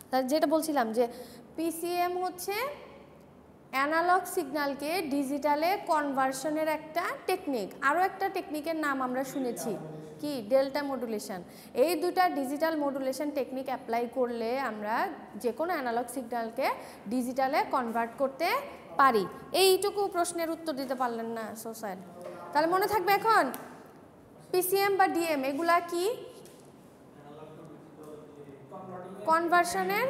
তার যেটা বলছিলাম যে পিসিএম হচ্ছে অ্যানালগ সিগন্যালকে ডিজিটালে কনভার্সনের একটা টেকনিক। আরও একটা টেকনিকের নাম আমরা শুনেছি কি, ডেল্টা মডুলেশন। এই দুটা ডিজিটাল মডুলেশন টেকনিক অ্যাপ্লাই করলে আমরা যে কোনো অ্যানালগ সিগন্যালকে ডিজিটালে কনভার্ট করতে পারি। এইটুকু প্রশ্নের উত্তর দিতে পারলেন না, সো স্যাড। তাহলে মনে থাকবে এখন পিসিএম বা ডিএম এগুলা কি, কনভার্সনের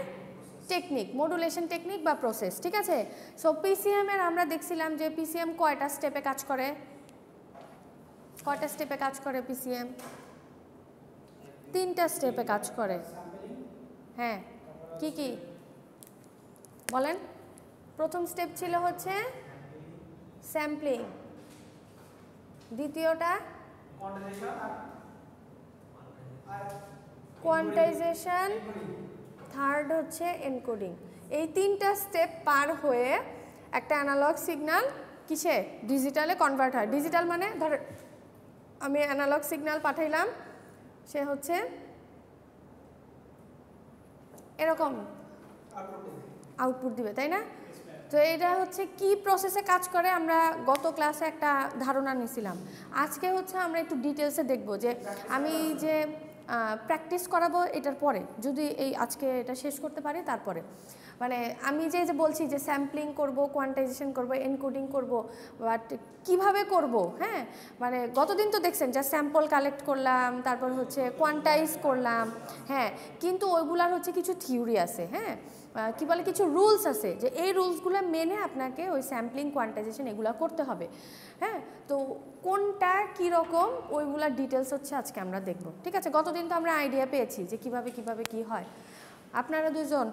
টেকনিক, মডুলেশন টেকনিক বা প্রসেস, ঠিক আছে। সো পিসিএম এর আমরা দেখছিলাম যে পিসিএম কয়টা স্টেপে কাজ করে, কয়টা স্টেপে কাজ করে পিসিএম? 3টা স্টেপে কাজ করে। হ্যাঁ, কি কি বলেন? প্রথম স্টেপ ছিল হচ্ছে স্যাম্পলিং, দ্বিতীয়টা কোয়ান্টাইজেশন, থার্ড হচ্ছে এনকোডিং। এই 3টা স্টেপ পার হয়ে একটা অ্যানালগ সিগন্যাল কিসে, ডিজিটালে কনভার্ট হয়। ডিজিটাল মানে ধর আমি অ্যানালগ সিগন্যাল পাঠাইলাম, সে হচ্ছে এরকম আউটপুট দিবে, তাই না? তো এটা হচ্ছে কি প্রসেসে কাজ করে আমরা গত ক্লাসে একটা ধারণা নিয়েছিলাম। আজকে হচ্ছে আমরা একটু ডিটেলসে দেখব যে আমি যে প্র্যাকটিস করাবো এটার পরে, যদি এই আজকে এটা শেষ করতে পারি তারপরে, মানে আমি যে বলছি যে স্যাম্পলিং করব, কোয়ান্টাইজেশন করব, এনকোডিং করব, বাট কিভাবে করব, হ্যাঁ মানে গতদিন তো দেখছেন যে স্যাম্পল কালেক্ট করলাম, তারপর হচ্ছে কোয়ান্টাইজ করলাম, হ্যাঁ কিন্তু ওইগুলার হচ্ছে কিছু থিওরি আছে, হ্যাঁ কি বলে কিছু রুলস আছে, যে এই রুলসগুলো মেনে আপনাকে ওই স্যাম্পলিং কোয়ান্টাইজেশন এগুলো করতে হবে, হ্যাঁ। তো কোনটা কীরকম ওইগুলার ডিটেলস হচ্ছে আজকে আমরা দেখব, ঠিক আছে। গতদিন তো আমরা আইডিয়া পেয়েছি যে কিভাবে কি হয়। আপনারা দুজন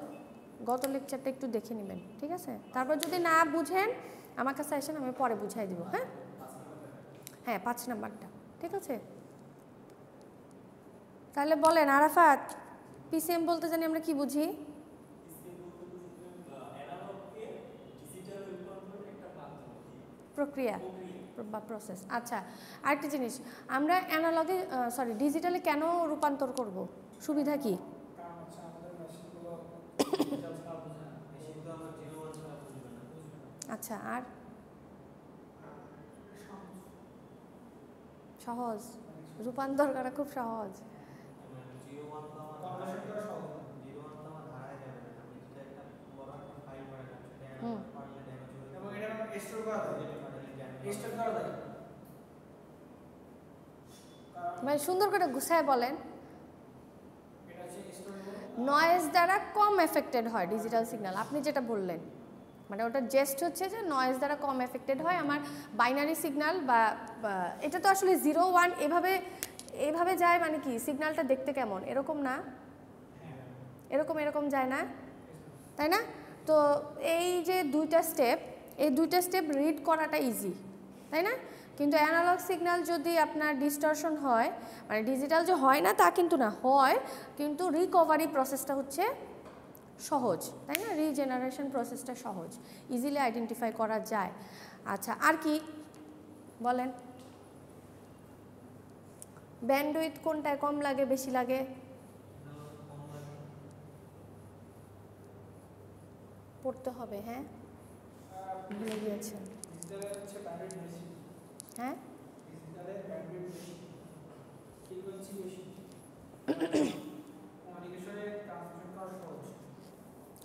গত লেকচারটা একটু দেখে নেবেন, ঠিক আছে। তারপর যদি না বুঝেন আমার কাছে আসেন, আমি পরে বুঝাই দিব, হ্যাঁ হ্যাঁ 5 নাম্বারটা, ঠিক আছে। তাহলে বলেন আরাফাত, পিসিএম বলতে জানি আমরা কি বুঝি? প্রক্রিয়া বা প্রসেস। আচ্ছা আরেকটা জিনিস, আমরা অ্যানালগে ডিজিটালে কেন রূপান্তর করব, সুবিধা কি? আচ্ছা আর সহজ, রূপান্তর করা খুব সহজ। মানে সুন্দর করে গুছায় বলেন। নয়েজ দ্বারা কম এফেক্টেড হয় ডিজিটাল সিগন্যাল, আপনি যেটা বললেন মানে ওটা জেস্ট হচ্ছে যে নয়েজ দ্বারা কম এফেক্টেড হয় আমার বাইনারি সিগন্যাল, বা এটা তো আসলে 0 1 এভাবে যায়, মানে কি সিগন্যালটা দেখতে কেমন এরকম না, এরকম যায় না, তাই না? তো এই যে এই দুইটা স্টেপ রিড করাটা ইজি, তাই না? কিন্তু অ্যানালগ সিগন্যাল যদি আপনার ডিস্টরশন হয়, মানে ডিজিটাল যে হয় না তা কিন্তু না, হয় কিন্তু রিকভারি প্রসেসটা হচ্ছে সহজ, তাই না? রিজেনারেশন প্রসেসটা সহজ, ইজিলি আইডেন্টিফাই করা যায়। আচ্ছা আর কি বলেন? ব্যান্ডউইথ কোনটায় কম লাগে বেশি লাগে? পড়তে হবে, হ্যাঁ ভুলে গিয়েছেন, হ্যাঁ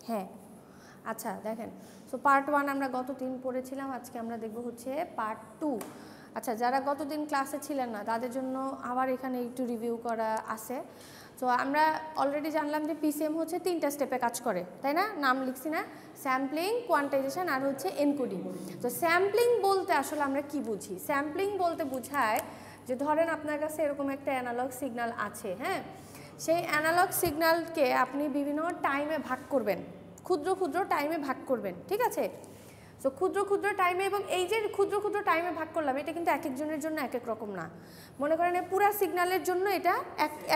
হ্যাঁ। আচ্ছা দেখেন, সো পার্ট 1 আমরা গত দিন পড়েছিলাম, আজকে আমরা দেখব হচ্ছে পার্ট 2। আচ্ছা যারা গতদিন ক্লাসে ছিলেন না তাদের জন্য আবার এখানে একটু রিভিউ করা আছে। তো আমরা অলরেডি জানলাম যে পিসিএম হচ্ছে 3টা স্টেপে কাজ করে, তাই না? নাম লিখছি না, স্যাম্পলিং, কোয়ান্টাইজেশন আর হচ্ছে এনকোডিং। তো স্যাম্পলিং বলতে আসলে আমরা কি বুঝি? স্যাম্পলিং বলতে বোঝায় যে ধরেন আপনার কাছে এরকম একটা অ্যানালগ সিগন্যাল আছে, হ্যাঁ সেই অ্যানালগ সিগন্যালকে আপনি বিভিন্ন টাইমে ভাগ করবেন, ক্ষুদ্র টাইমে ভাগ করবেন, ঠিক আছে। সো ক্ষুদ্র টাইমে, এবং এই যে ক্ষুদ্র টাইমে ভাগ করলাম এটা কিন্তু এক একজনের জন্য এক এক রকম না। মনে করেন পুরা সিগন্যালের জন্য এটা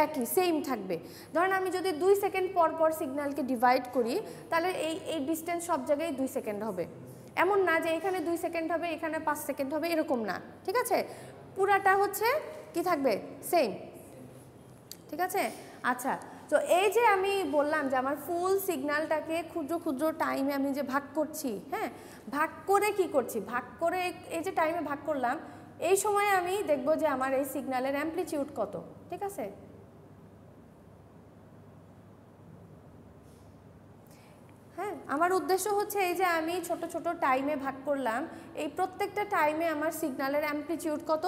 একই সেম থাকবে। ধরেন আমি যদি 2 সেকেন্ড পর সিগন্যালকে ডিভাইড করি, তাহলে এই ডিস্টেন্স সব জায়গায় 2 সেকেন্ড হবে। এমন না যে এখানে 2 সেকেন্ড হবে, এখানে 5 সেকেন্ড হবে, এরকম না, ঠিক আছে। পুরাটা হচ্ছে কি থাকবে, সেম, ঠিক আছে। আচ্ছা তো তো এই যে আমি বললাম যে আমার ফুল সিগন্যালটাকে ক্ষুদ্র ক্ষুদ্র টাইমে আমি যে ভাগ করছি, হ্যাঁ, ভাগ করে কি করছি, ভাগ করে এই যে টাইমে ভাগ করলাম, এই সময়ে আমি দেখব যে আমার এই সিগন্যালের অ্যামপ্লিটিউড কত, ঠিক আছে। হ্যাঁ, আমার উদ্দেশ্য হচ্ছে এই যে আমি ছোট ছোট টাইমে ভাগ করলাম, এই প্রত্যেকটা টাইমে আমার সিগন্যালের অ্যামপ্লিটিউড কত,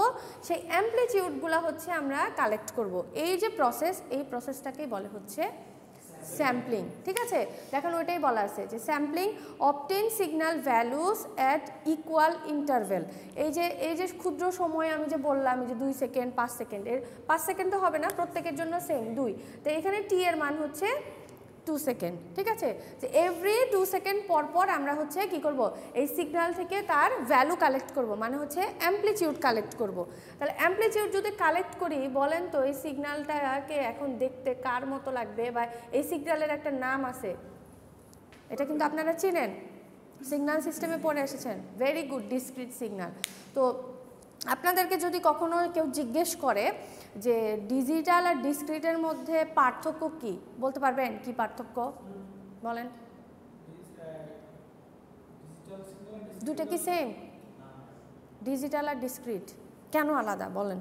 সেই অ্যামপ্লিটিউডগুলো হচ্ছে আমরা কালেক্ট করব। এই যে প্রসেস, এই প্রসেসটাকেই বলে হচ্ছে স্যাম্পলিং, ঠিক আছে। দেখেন ওইটাই বলা আছে যে sampling obtain signal values at equal interval. এই যে ক্ষুদ্র সময় আমি যে বললাম এই যে 2 সেকেন্ড 5 সেকেন্ড, এর 5 সেকেন্ড তো হবে না, প্রত্যেকের জন্য সেম 2, তো এখানে টি এর মান হচ্ছে 2 সেকেন্ড, ঠিক আছে। যে এভরি 2 সেকেন্ড পর পর আমরা হচ্ছে কি করব, এই সিগন্যাল থেকে তার ভ্যালু কালেক্ট করব, মানে হচ্ছে অ্যামপ্লিটিউড কালেক্ট করব। তাহলে অ্যামপ্লিটিউড যদি কালেক্ট করি, বলেন তো এই সিগন্যালটাকে এখন দেখতে কার মতো লাগবে, বা এই সিগন্যালের একটা নাম আছে, এটা কিন্তু আপনারা চিনেন, সিগন্যাল সিস্টেমে পড়ে এসেছেন, ভেরি গুড, ডিসক্রিট সিগন্যাল। তো আপনাদেরকে যদি কখনো কেউ জিজ্ঞেস করে যে ডিজিটাল আর ডিসক্রিটের মধ্যে পার্থক্য কি, বলতে পারবেন কি পার্থক্য? বলেন। দুটো কি সেম? ডিজিটাল আর ডিসক্রিট কেন আলাদা বলেন?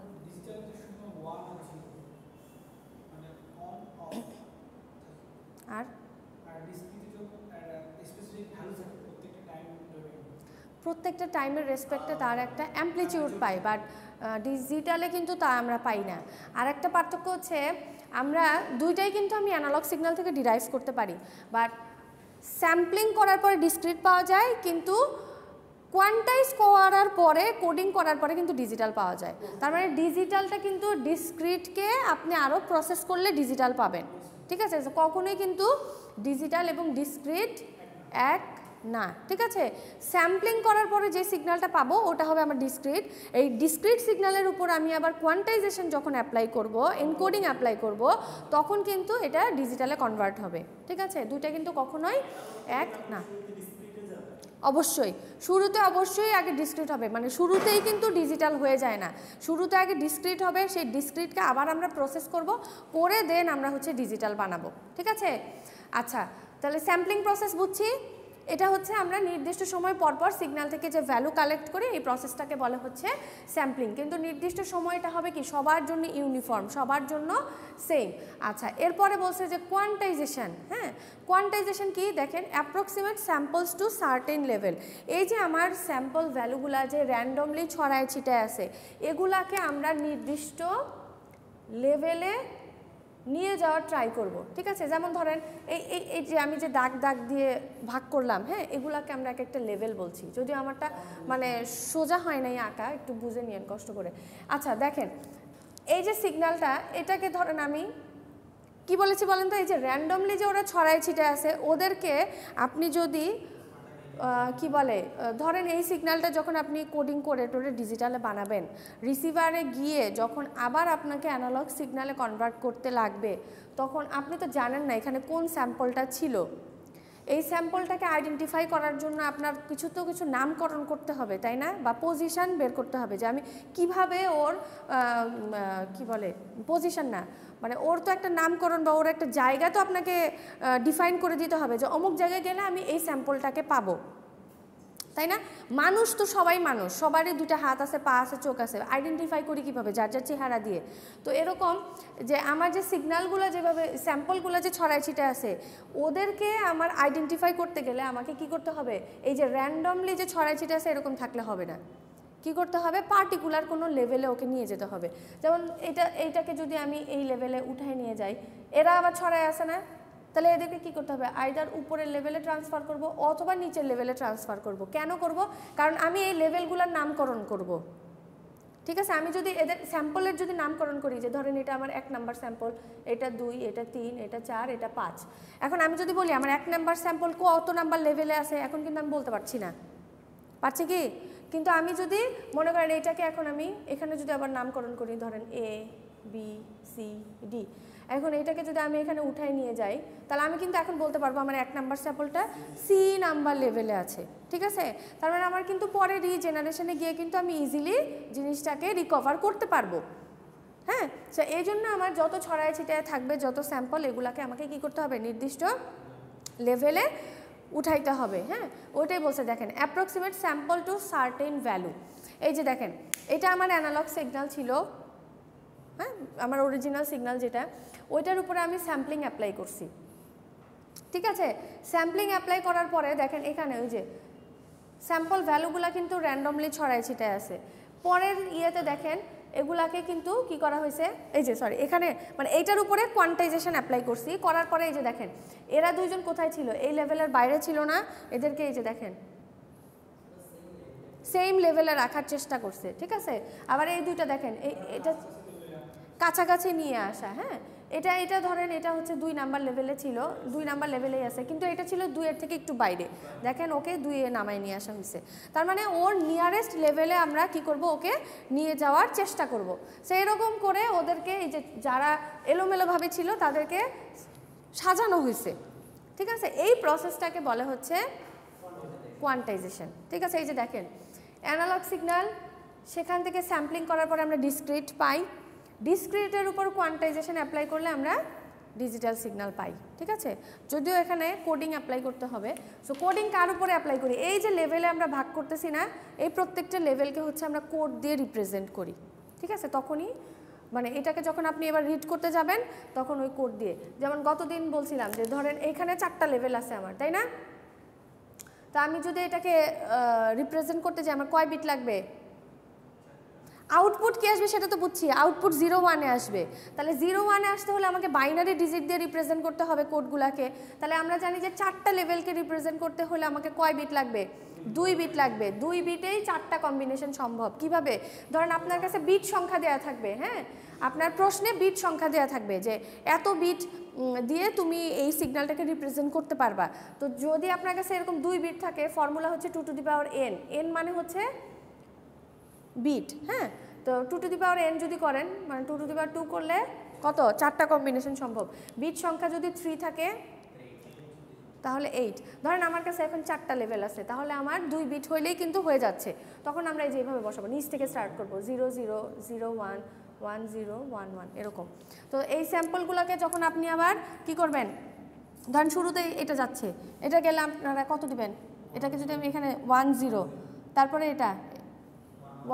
আর প্রত্যেকটা টাইমের রেসপেক্টে তার একটা অ্যামপ্লিটিউড পাই, বাট ডিজিটালে কিন্তু তা আমরা পাই না। আর একটা পার্থক্য হচ্ছে আমরা দুইটাই কিন্তু আমি অ্যানালগ সিগন্যাল থেকে ডিরাইভ করতে পারি, বাট স্যাম্পলিং করার পরে ডিসক্রিট পাওয়া যায়, কিন্তু কোয়ান্টাইজ করার পরে কোডিং করার পরে কিন্তু ডিজিটাল পাওয়া যায়। তার মানে ডিজিটালটা কিন্তু ডিসক্রিটকে আপনি আরও প্রসেস করলে ডিজিটাল পাবেন, ঠিক আছে। কখনোই কিন্তু ডিজিটাল এবং ডিসক্রিট এক না, ঠিক আছে। স্যাম্পলিং করার পরে যে সিগন্যালটা পাবো ওটা হবে আমার ডিসক্রিট। এই ডিসক্রিট সিগন্যালের উপর আমি আবার কোয়ান্টাইজেশন যখন অ্যাপ্লাই করব, এনকোডিং অ্যাপ্লাই করব, তখন কিন্তু এটা ডিজিটালে কনভার্ট হবে, ঠিক আছে। দুইটা কিন্তু কখনোই এক না। অবশ্যই শুরুতে অবশ্যই আগে ডিসক্রিট হবে, মানে শুরুতেই কিন্তু ডিজিটাল হয়ে যায় না, শুরুতে আগে ডিসক্রিট হবে, সেই ডিসক্রিটকে আবার আমরা প্রসেস করব, করে দেন আমরা হচ্ছে ডিজিটাল বানাবো, ঠিক আছে। আচ্ছা, তাহলে স্যাম্পলিং প্রসেস বুঝছি, এটা হচ্ছে আমরা নির্দিষ্ট সময় পরপর সিগন্যাল থেকে যে ভ্যালু কালেক্ট করি, এই প্রসেসটাকে বলে হচ্ছে স্যাম্পলিং। কিন্তু নির্দিষ্ট সময়টা হবে কি সবার জন্য ইউনিফর্ম, সবার জন্য সেম। আচ্ছা, এরপরে বলছে যে কোয়ান্টাইজেশন। হ্যাঁ, কোয়ান্টাইজেশন কি দেখেন, approximate samples to certain level. এই যে আমার স্যাম্পল ভ্যালুগুলা যে র্যান্ডমলি ছড়ায় ছিটায় আছে, এগুলাকে আমরা নির্দিষ্ট লেভেলে নিয়ে যাওয়ার ট্রাই করব, ঠিক আছে। যেমন ধরেন এই যে আমি যে দাগ দাগ দিয়ে ভাগ করলাম, হ্যাঁ, এগুলাকে আমরা এক একটা লেভেল বলছি, যদিও আমারটা মানে সোজা হয় নাই আঁকা, একটু বুঝে নিয়েন কষ্ট করে। আচ্ছা দেখেন, এই যে সিগন্যালটা, এটাকে ধরেন আমি কি বলেছি বলেন তো, এই যে র্যান্ডমলি যে ওরা ছড়ায় ছিটে আছে, ওদেরকে আপনি যদি কি বলে, ধরেন এই সিগন্যালটা যখন আপনি কোডিং করে টোরে ডিজিটালে বানাবেন, রিসিভারে গিয়ে যখন আবার আপনাকে অ্যানালগ সিগন্যালে কনভার্ট করতে লাগবে, তখন আপনি তো জানেন না এখানে কোন স্যাম্পলটা ছিল। এই স্যাম্পলটাকে আইডেন্টিফাই করার জন্য আপনার কিছু নামকরণ করতে হবে, তাই না, বা পজিশন বের করতে হবে, যে আমি কিভাবে ওর কি বলে পজিশন না, মানে ওর তো একটা নামকরণ বা ওর একটা জায়গা তো আপনাকে ডিফাইন করে দিতে হবে, যে অমুক জায়গায় গেলে আমি এই স্যাম্পলটাকে পাবো, তাই না। মানুষ তো সবাই মানুষ, সবারই দুটো হাত আছে, পা আছে, চোখ আছে, আইডেন্টিফাই করি কীভাবে, যার যার চেহারা দিয়ে। তো এরকম যে আমার যে সিগন্যালগুলো যেভাবে স্যাম্পলগুলো যে ছড়ায় ছিটে আছে, ওদেরকে আমার আইডেন্টিফাই করতে গেলে আমাকে কি করতে হবে, এই যে র্যান্ডমলি যে ছড়ায় ছিটে আছে এরকম থাকলে হবে না, কি করতে হবে, পার্টিকুলার কোনো লেভেলে ওকে নিয়ে যেতে হবে। যেমন এইটাকে যদি আমি এই লেভেলে উঠায় নিয়ে যাই, এরা আবার ছড়ায় আসে না, তাহলে এদেরকে কী করতে হবে, আইদার উপরের লেভেলে ট্রান্সফার করব অথবা নিচের লেভেলে ট্রান্সফার করব। কেন করব, কারণ আমি এই লেভেলগুলোর নামকরণ করব, ঠিক আছে। আমি যদি এদের স্যাম্পলের যদি নামকরণ করি, যে ধরেন এটা আমার 1 নাম্বার স্যাম্পল, এটা 2, এটা 3, এটা 4, এটা 5, এখন আমি যদি বলি আমার 1 নাম্বার স্যাম্পল কত নাম্বার লেভেলে আছে, এখন কিন্তু আমি বলতে পারছি না, পারছি কি। কিন্তু আমি যদি মনে করেন এইটাকে এখন আমি এখানে যদি আবার নামকরণ করি, ধরেন A B C D, এখন এইটাকে যদি আমি এখানে উঠাই নিয়ে যাই, তাহলে আমি কিন্তু এখন বলতে পারবো আমার 1 নাম্বার স্যাম্পলটা C নাম্বার লেভেলে আছে, ঠিক আছে। তার মানে আমার কিন্তু পরে রিজেনারেশনে গিয়ে কিন্তু আমি ইজিলি জিনিসটাকে রিকভার করতে পারবো, হ্যাঁ, সো এই জন্য আমার যত ছড়ায় ছিটায় থাকবে যত স্যাম্পল এগুলাকে আমাকে কি করতে হবে, নির্দিষ্ট লেভেলে উঠাইতে হবে। হ্যাঁ, ওইটাই বলছে দেখেন, approximate sample to certain value. এই যে দেখেন, এটা আমার অ্যানালগ সিগন্যাল ছিল, হ্যাঁ, আমার অরিজিনাল সিগন্যাল যেটা, ওইটার উপরে আমি স্যাম্পলিং অ্যাপ্লাই করছি। ঠিক আছে, স্যাম্পলিং অ্যাপ্লাই করার পরে দেখেন এখানে ওই যে স্যাম্পল ভ্যালুগুলা কিন্তু র্যান্ডমলি ছড়ায় ছিটায় আছে। পরের ইয়েতে দেখেন এগুলাকে কিন্তু কি করা হয়েছে, এই যে সরি এখানে মানে এইটার উপরে কোয়ান্টাইজেশন অ্যাপ্লাই করছি, করার পরে এই যে দেখেন এরা দুইজন কোথায় ছিল, এই লেভেলের বাইরে ছিল না, এদেরকে এই যে দেখেন সেম লেভেলে রাখার চেষ্টা করছে। ঠিক আছে, আবার এই দুইটা দেখেন এটা কাছাকাছি নিয়ে আসা। হ্যাঁ, এটা ধরেন এটা হচ্ছে 2 নাম্বার লেভেলে ছিল, 2 নাম্বার লেভেলেই আছে, কিন্তু এটা ছিল 2 এর থেকে একটু বাইরে, দেখেন ওকে 2 এ নামায় নিয়ে আসা হয়েছে। তার মানে ওর নিয়ারেস্ট লেভেলে আমরা কি করব, ওকে নিয়ে যাওয়ার চেষ্টা করব। সেই রকম করে ওদেরকে এই যে যারা এলোমেলোভাবে ছিল তাদেরকে সাজানো হয়েছে। ঠিক আছে, এই প্রসেসটাকে বলে হচ্ছে কোয়ান্টাইজেশন। ঠিক আছে, এই যে দেখেন অ্যানালগ সিগন্যাল, সেখান থেকে স্যাম্পলিং করার পরে আমরা ডিসক্রিট পাই, ডিসক্রিটের উপর কোয়ান্টাইজেশন অ্যাপ্লাই করলে আমরা ডিজিটাল সিগন্যাল পাই। ঠিক আছে, যদিও এখানে কোডিং অ্যাপ্লাই করতে হবে। সো কোডিং কার উপরে অ্যাপ্লাই করি, এই যে লেভেলে আমরা ভাগ করতেছি না, এই প্রত্যেকটা লেভেলকে হচ্ছে আমরা কোড দিয়ে রিপ্রেজেন্ট করি। ঠিক আছে, তখনই মানে এটাকে যখন আপনি এবার রিড করতে যাবেন তখন ওই কোড দিয়ে, যেমন গতদিন বলছিলাম যে ধরেন এইখানে 4টা লেভেল আছে আমার, তাই না? তা আমি যদি এটাকে রিপ্রেজেন্ট করতে যাই আমার কয় বিট লাগবে, আউটপুট কি আসবে সেটা তো বুঝছি, আউটপুট 0 1-এ আসবে। তাহলে 0 1-এ আসতে হলে আমাকে বাইনারি ডিজিট দিয়ে রিপ্রেজেন্ট করতে হবে কোডগুলোকে। তাহলে আমরা জানি যে 4টা লেভেলকে রিপ্রেজেন্ট করতে হলে আমাকে কয় বিট লাগবে, 2 বিট লাগবে। 2 বিটেই 4টা কম্বিনেশন সম্ভব। কিভাবে, ধরেন আপনার কাছে বিট সংখ্যা দেওয়া থাকবে, হ্যাঁ, আপনার প্রশ্নে বিট সংখ্যা দেওয়া থাকবে যে এত বিট দিয়ে তুমি এই সিগন্যালটাকে রিপ্রেজেন্ট করতে পারবা। তো যদি আপনার কাছে এরকম 2 বিট থাকে, ফর্মুলা হচ্ছে 2 to the power n, n মানে হচ্ছে বিট। হ্যাঁ, তো 2 টু দি পাওয়ার n যদি করেন মানে 2 টু দি পাওয়ার 2 করলে কত, 4টা কম্বিনেশন সম্ভব। বিট সংখ্যা যদি 3 থাকে তাহলে 8। ধরেন আমার কাছে এখন 4টা লেভেল আছে, তাহলে আমার 2 বিট হইলেই কিন্তু হয়ে যাচ্ছে। তখন আমরা এই যে এইভাবে বসাবো, নিচ থেকে স্টার্ট করবো 0 0 0 1 1 0 1 1 এরকম। তো এই স্যাম্পলগুলোকে যখন আপনি আবার কি করবেন, ধরেন শুরুতেই এটা যাচ্ছে, এটা গেলে আপনারা কত দিবেন, এটাকে যদি আমি এখানে 1 0, তারপরে এটা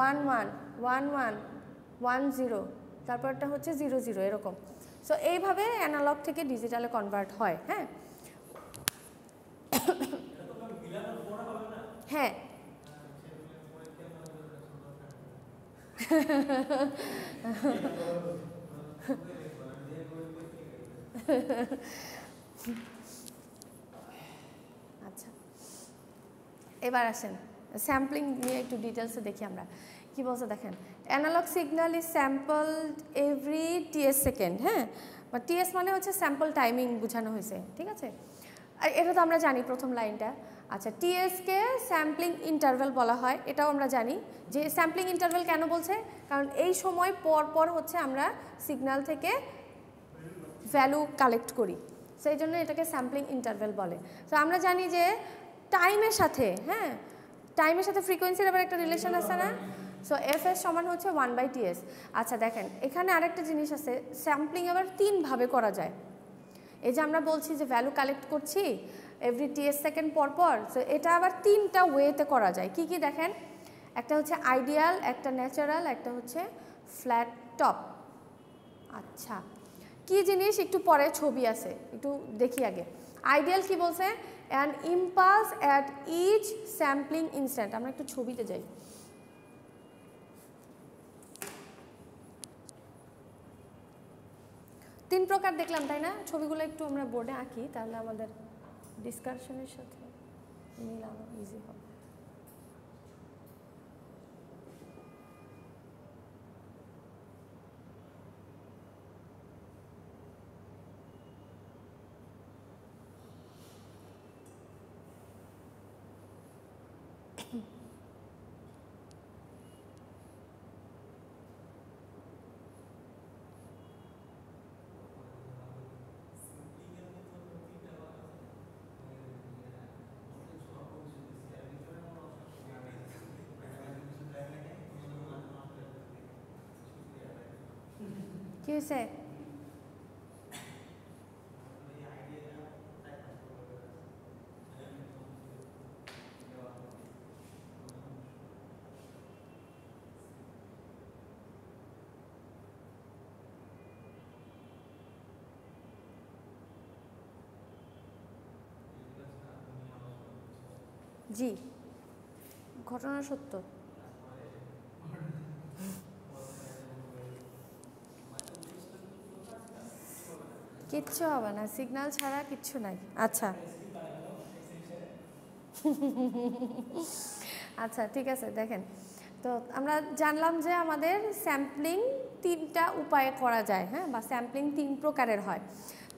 1 1 1 1 1 0, তারপরটা হচ্ছে 0 0 এরকম। সো এইভাবে অ্যানালগ থেকে ডিজিটালে কনভার্ট হয়। হ্যাঁ হ্যাঁ আচ্ছা, এবার আসেন স্যাম্পলিং নিয়ে একটু ডিটেলসে দেখি আমরা কি বলছে। দেখেন analogue signal is sampled every ts second. হ্যাঁ, বা ts মানে হচ্ছে স্যাম্পল টাইমিং বোঝানো হয়েছে। ঠিক আছে, এটা তো আমরা জানি প্রথম লাইনটা। আচ্ছা, টিএসকে স্যাম্পলিং ইন্টারভ্যাল বলা হয়, এটাও আমরা জানি যে স্যাম্পলিং ইন্টারভ্যাল কেন বলছে, কারণ এই সময় পর পর হচ্ছে আমরা সিগন্যাল থেকে ভ্যালু কালেক্ট করি, সেই জন্য এটাকে স্যাম্পলিং ইন্টারভ্যাল বলে। তো আমরা জানি যে টাইমের সাথে, হ্যাঁ, টাইমের সাথে ফ্রিকোয়েন্সির আবার একটা রিলেশন আছে না। সো এফএস সমান হচ্ছে 1/ts। আচ্ছা দেখেন এখানে আরেকটা জিনিস আছে, স্যাম্পলিং আবার 3 ভাবে করা যায়। এই যে আমরা বলছি যে ভ্যালু কালেক্ট করছি এভরি ts সেকেন্ড পর পর, সো এটা আবার 3টা ওয়েতে করা যায়। কি কি দেখেন, একটা হচ্ছে আইডিয়াল, একটা ন্যাচারাল, একটা হচ্ছে ফ্ল্যাট টপ। আচ্ছা, কি জিনিস একটু পরে ছবি আছে, একটু দেখি আগে। আইডিয়াল কি বলছে, an impulse at each sampling instant. আমরা একটু ছবিতে যাই। তিন প্রকার দেখলাম তাই না, ছবিগুলো একটু আমরা বোর্ডে আঁকি তাহলে আমাদের ডিসকাশনের সাথে মিলানো ইজি হবে। হয়েছে? জি, ঘটনা সত্য। কিচ্ছু হবে না, সিগন্যাল ছাড়া কিচ্ছু নাই। আচ্ছা আচ্ছা ঠিক আছে, দেখেন তো আমরা জানলাম যে আমাদের স্যাম্পলিং 3টা উপায়ে করা যায়, হ্যাঁ, বা স্যাম্পলিং 3 প্রকারের হয়।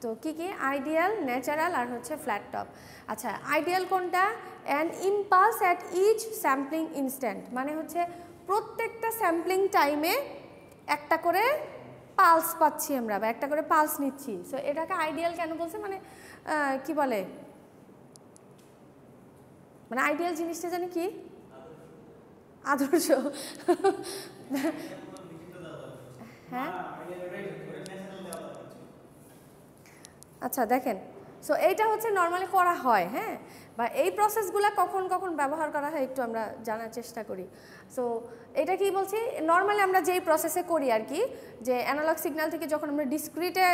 তো কি কি? আইডিয়াল, ন্যাচারাল আর হচ্ছে ফ্ল্যাট টপ। আচ্ছা, আইডিয়াল কোনটা? An impulse at each sampling instant, মানে হচ্ছে প্রত্যেকটা স্যাম্পলিং টাইমে একটা করে পালস পাচ্ছি আমরা, বা একটা করে পালস নিচ্ছি। সো এটাকে আইডিয়াল কেন বলছে? মানে কি বলে, মানে আইডিয়াল জিনিসটা জানি কি? আদর্শ। হ্যাঁ আচ্ছা দেখেন, সো এইটা হচ্ছে নর্মালি করা হয়, হ্যাঁ, বা এই প্রসেসগুলো কখন কখন ব্যবহার করা হয় একটু আমরা জানার চেষ্টা করি। সো এটা কি বলছি, নর্মালি আমরা যেই প্রসেসে করি আর কি, যে অ্যানালগ সিগন্যাল থেকে যখন আমরা ডিসক্রিটে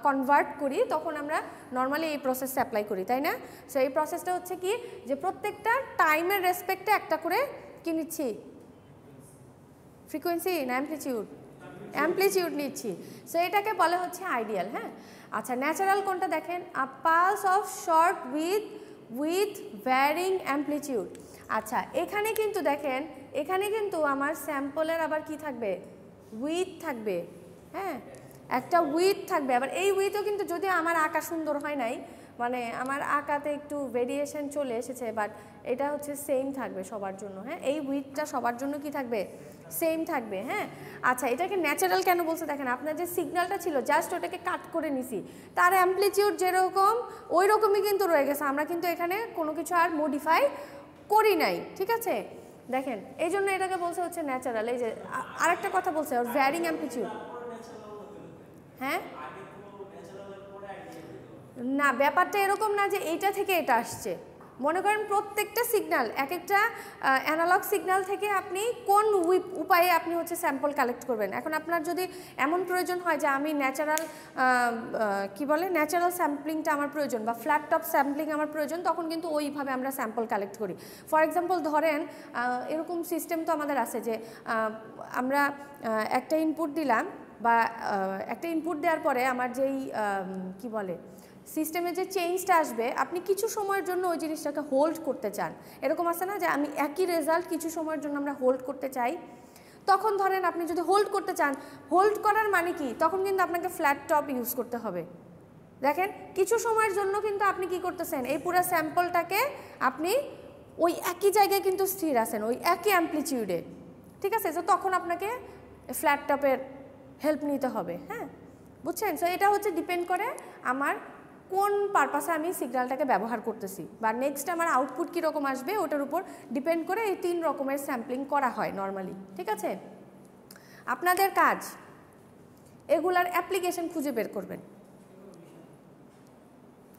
কনভার্ট করি তখন আমরা নর্মালি এই প্রসেসটা অ্যাপ্লাই করি, তাই না? সো এই প্রসেসটা হচ্ছে কি, যে প্রত্যেকটা টাইমের রেসপেক্টে একটা করে কি নিচ্ছি, ফ্রিকোয়েন্সি না অ্যাম্পলিটিউড, অ্যাম্পলিটিউড নিচ্ছি। সো এটাকে বলে হচ্ছে আইডিয়াল, হ্যাঁ। আচ্ছা, ন্যাচারাল কোনটা? দেখেন, a pulse of short with varying amplitude. আচ্ছা, এখানে কিন্তু দেখেন, এখানে কিন্তু আমার স্যাম্পলের আবার কি থাকবে, উইথ থাকবে, হ্যাঁ, একটা উইথ থাকবে। আবার এই উইথও কিন্তু, যদি আমার আঁকা সুন্দর হয় নাই, মানে আমার আঁকাতে একটু ভেরিয়েশন চলে এসেছে, বাট এটা হচ্ছে সেম থাকবে সবার জন্য, হ্যাঁ, এই উইথটা সবার জন্য কি থাকবে, সেম থাকবে, হ্যাঁ। আচ্ছা, এটাকে ন্যাচারাল কেন বলছে? দেখেন, আপনার যে সিগন্যালটা ছিল জাস্ট ওটাকে কাট করে নিছি, তার অ্যাম্পলিটিউড যেরকম ওই রকমই কিন্তু রয়ে গেছে, আমরা কিন্তু এখানে কোনো কিছু আর মডিফাই করি নাই, ঠিক আছে। দেখেন, এই জন্য এটাকে বলছে হচ্ছে ন্যাচারাল। এই যে আরেকটা কথা বলছে, ওর ভ্যারিং অ্যাম্পলিটিউড, হ্যাঁ, না, ব্যাপারটা এরকম না যে এইটা থেকে এটা আসছে। মনে করেন প্রত্যেকটা সিগন্যাল, এক একটা অ্যানালগ সিগন্যাল থেকে আপনি কোন উপায়ে আপনি হচ্ছে স্যাম্পল কালেক্ট করবেন। এখন আপনার যদি এমন প্রয়োজন হয় যে আমি ন্যাচারাল কি বলে, ন্যাচারাল স্যাম্পলিংটা আমার প্রয়োজন, বা ফ্ল্যাট টপ স্যাম্পলিং আমার প্রয়োজন, তখন কিন্তু ওইভাবে আমরা স্যাম্পল কালেক্ট করি। ফর এক্সাম্পল ধরেন, এরকম সিস্টেম তো আমাদের আছে যে আমরা একটা ইনপুট দিলাম, বা একটা ইনপুট দেওয়ার পরে আমার যেই কি বলে, সিস্টেমে যে চেঞ্জটা আসবে, আপনি কিছু সময়ের জন্য ওই জিনিসটাকে হোল্ড করতে চান। এরকম আছে না যে আমি একই রেজাল্ট কিছু সময়ের জন্য আমরা হোল্ড করতে চাই। তখন ধরেন আপনি যদি হোল্ড করতে চান, হোল্ড করার মানে কি, তখন কিন্তু আপনাকে ফ্ল্যাট টপ ইউজ করতে হবে। দেখেন, কিছু সময়ের জন্য কিন্তু আপনি কি করতেছেন, এই পুরো স্যাম্পলটাকে আপনি ওই একই জায়গায় কিন্তু স্থির আছেন, ওই একই অ্যাম্পলিটিউডে, ঠিক আছে। তো তখন আপনাকে ফ্ল্যাট টপের হেল্প নিতে হবে, হ্যাঁ, বুঝছেন। সো এটা হচ্ছে ডিপেন্ড করে আমার কোন পারপাসে আমি সিগন্যালটাকে ব্যবহার করতেছি, বা নেক্সট আমার আউটপুট কীরকম আসবে ওটার উপর ডিপেন্ড করে এই 3 রকমের স্যাম্পলিং করা হয় নর্মালি, ঠিক আছে। আপনাদের কাজ এগুলার অ্যাপ্লিকেশন খুঁজে বের করবেন,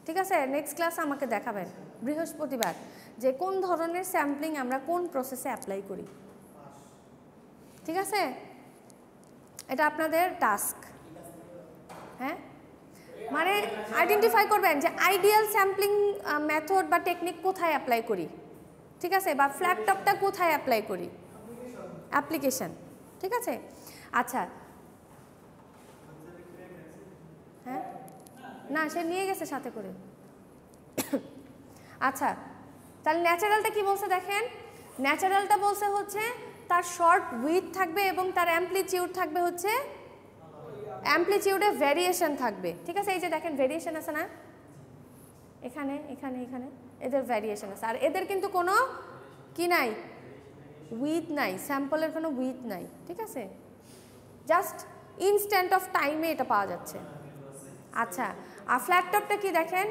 ঠিক আছে। নেক্সট ক্লাস আমাকে দেখাবেন বৃহস্পতিবার যে কোন ধরনের স্যাম্পলিং আমরা কোন প্রসেসে অ্যাপ্লাই করি, ঠিক আছে। এটা আপনাদের টাস্ক, হ্যাঁ, মানে আইডেন্টিফাই করবেন যে আইডিয়াল স্যাম্পলিং মেথড বা টেকনিক কোথায় অ্যাপ্লাই করি, ঠিক আছে, বা ফ্ল্যাট টপটা কোথায় অ্যাপ্লাই করি, অ্যাপ্লিকেশন, ঠিক আছে। আচ্ছা, হ্যাঁ, না, সে নিয়ে গেছে সাথে করে। আচ্ছা, তাহলে ন্যাচারালটা কি বলছে? দেখেন, ন্যাচারালটা বলছে হচ্ছে তার শর্ট উইথ থাকবে এবং তার অ্যাম্পলিটিউড থাকবে হচ্ছে, অ্যাম্পলিটিউডে ভেরিয়েশন থাকবে, ঠিক আছে। এই যে দেখেন ভেরিয়েশন আছে না, এখানে এখানে এখানে এদের ভেরিয়েশন আছে, আর এদের কিন্তু কোনো কি নাই, উইথ নাই, স্যাম্পলের কোনো উইথ নাই, ঠিক আছে, জাস্ট ইনস্ট্যান্ট অফ টাইমে এটা পাওয়া যাচ্ছে। আচ্ছা, আর ফ্ল্যাট টপটা কি দেখেন,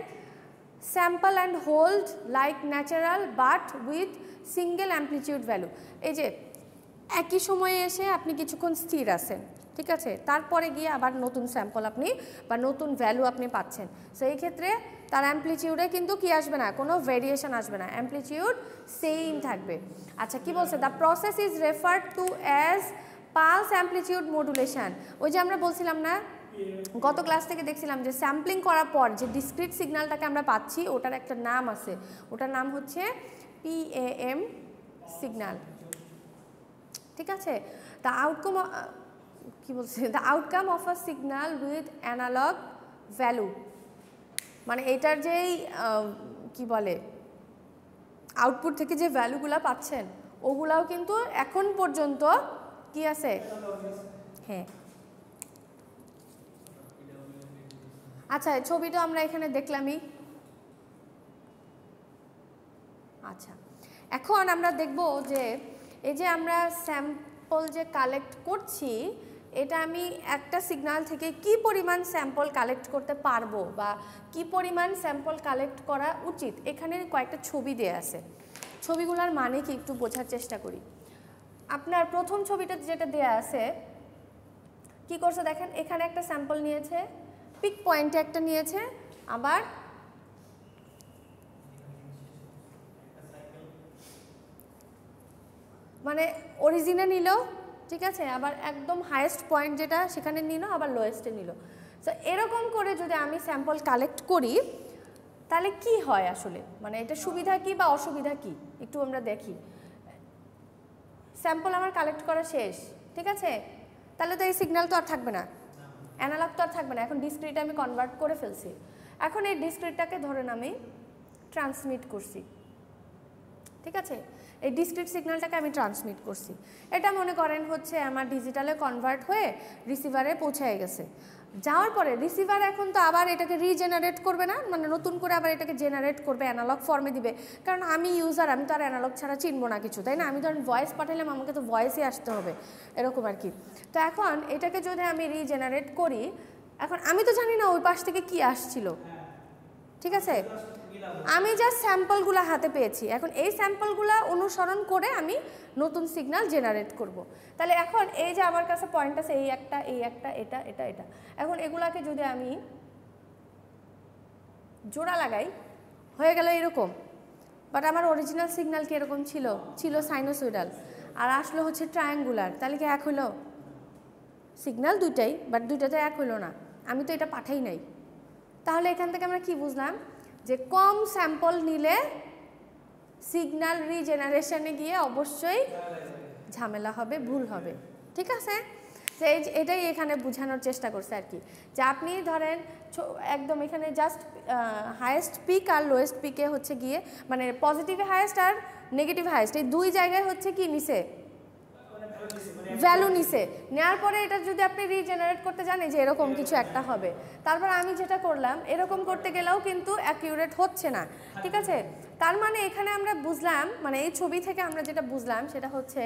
sample and hold like natural but with single amplitude value. এই যে একই সময়ে এসে আপনি কিছুক্ষণ স্থির আছেন, ঠিক আছে, তারপরে গিয়ে আবার নতুন স্যাম্পল আপনি বা নতুন ভ্যালু আপনি পাচ্ছেন। সো এই ক্ষেত্রে তার অ্যাম্পলিটিউডে কিন্তু কি আসবে না, কোনো ভেরিয়েশন আসবে না, অ্যাম্পলিটিউড সেম থাকবে। আচ্ছা কি বলছে, the process is referred to as pulse amplitude modulation. ওই যে আমরা বলছিলাম না গত ক্লাস থেকে দেখছিলাম যে স্যাম্পলিং করার পর যে ডিসক্রিট সিগন্যালটাকে আমরা পাচ্ছি ওটার একটা নাম আছে, ওটার নাম হচ্ছে PAM সিগন্যাল। ঠিক আছে, দ্য আউটকাম কি বলছে, the outcome of a signal with analog value, মানে এটার যেই কি বলে আউটপুট থেকে যে ভ্যালুগুলো পাচ্ছেন ওগুলাও কিন্তু এখন পর্যন্ত কি আছে, হ্যাঁ। আচ্ছা ছবিটা আমরা এখানে দেখলামই। আচ্ছা এখন আমরা দেখব যে এই যে আমরা স্যাম্পল যে কালেক্ট করছি এটা আমি একটা সিগন্যাল থেকে কি পরিমাণ স্যাম্পল কালেক্ট করতে পারবো বা কি পরিমাণ স্যাম্পল কালেক্ট করা উচিত, এখানে কয়েকটা ছবি দেয়া আছে। ছবিগুলোর মানে কি একটু বোঝার চেষ্টা করি। আপনার প্রথম ছবিটা যেটা দেয়া আছে কি করছে দেখেন, এখানে একটা স্যাম্পল নিয়েছে, পিক পয়েন্টে একটা নিয়েছে, আবার মানে অরিজিনে নিল, ঠিক আছে, আবার একদম হাইয়েস্ট পয়েন্ট যেটা সেখানে নিল, আবার লোয়েস্টে নিল। তো এরকম করে যদি আমি স্যাম্পল কালেক্ট করি তাহলে কি হয় আসলে, মানে এটা সুবিধা কি বা অসুবিধা কি একটু আমরা দেখি। স্যাম্পল আমার কালেক্ট করা শেষ, ঠিক আছে, তাহলে তো এই সিগন্যাল তো আর থাকবে না, অ্যানালগ তো আর থাকবে না, এখন ডিসক্রিটে আমি কনভার্ট করে ফেলছি। এখন এই ডিসক্রিটটাকে ধরেন আমি ট্রান্সমিট করছি, ঠিক আছে, এই ডিসক্রিট সিগন্যালটাকে আমি ট্রান্সমিট করছি, এটা মনে করেন হচ্ছে আমার ডিজিটালে কনভার্ট হয়ে রিসিভারে পৌঁছায় গেছে। যাওয়ার পরে রিসিভার এখন তো আবার এটাকে রিজেনারেট করবে না, মানে নতুন করে আবার এটাকে জেনারেট করবে, অ্যানালগ ফর্মে দিবে, কারণ আমি ইউজার, আমি তো আর অ্যানালগ ছাড়া চিনবো না কিছু, তাই না, আমি ধরেন ভয়েস পাঠালাম আমাকে তো ভয়েসই আসতে হবে, এরকম আর কি। তো এখন এটাকে যদি আমি রিজেনারেট করি, এখন আমি তো জানি না ওই পাশ থেকে কি আসছিল, ঠিক আছে, আমি জাস্ট স্যাম্পলগুলো হাতে পেয়েছি, এখন এই স্যাম্পলগুলো অনুসরণ করে আমি নতুন সিগন্যাল জেনারেট করব। তাহলে এখন এই যে আমার কাছে পয়েন্ট আছে এই একটা, এই একটা, এটা এটা এটা, এখন এগুলাকে যদি আমি জোড়া লাগাই হয়ে গেল এরকম, বাট আমার অরিজিনাল সিগন্যাল কি এরকম ছিল, ছিল সাইনোসয়েডাল, আর আসলো হচ্ছে ট্রায়াঙ্গুলার, তাহলে কি এক হলো সিগন্যাল দুইটাই, বাট দুইটাতে এক হলো না, আমি তো এটা পাঠাই নাই। তাহলে এখান থেকে আমরা কি বুঝলাম যে কম স্যাম্পল নিলে সিগন্যাল রিজেনারেশনে গিয়ে অবশ্যই ঝামেলা হবে, ভুল হবে, ঠিক আছে। যে এটাই এখানে বোঝানোর চেষ্টা করছে আর কি, যে আপনি ধরেন একদম এখানে জাস্ট হায়েস্ট পিক আর লোয়েস্ট পিকে হচ্ছে গিয়ে মানে পজিটিভ হায়েস্ট আর নেগেটিভ হায়েস্ট এই দুই জায়গায় হচ্ছে কি নিছে ভ্যালু নিছে, নেওয়ার পরে এটা যদি আপনি রিজেনারেট করতে জানেন যে এরকম কিছু একটা হবে, তারপর আমি যেটা করলাম এরকম করতে গেলেও কিন্তু অ্যাকিউরেট হচ্ছে না, ঠিক আছে। তার মানে এখানে আমরা বুঝলাম, মানে এই ছবি থেকে আমরা যেটা বুঝলাম সেটা হচ্ছে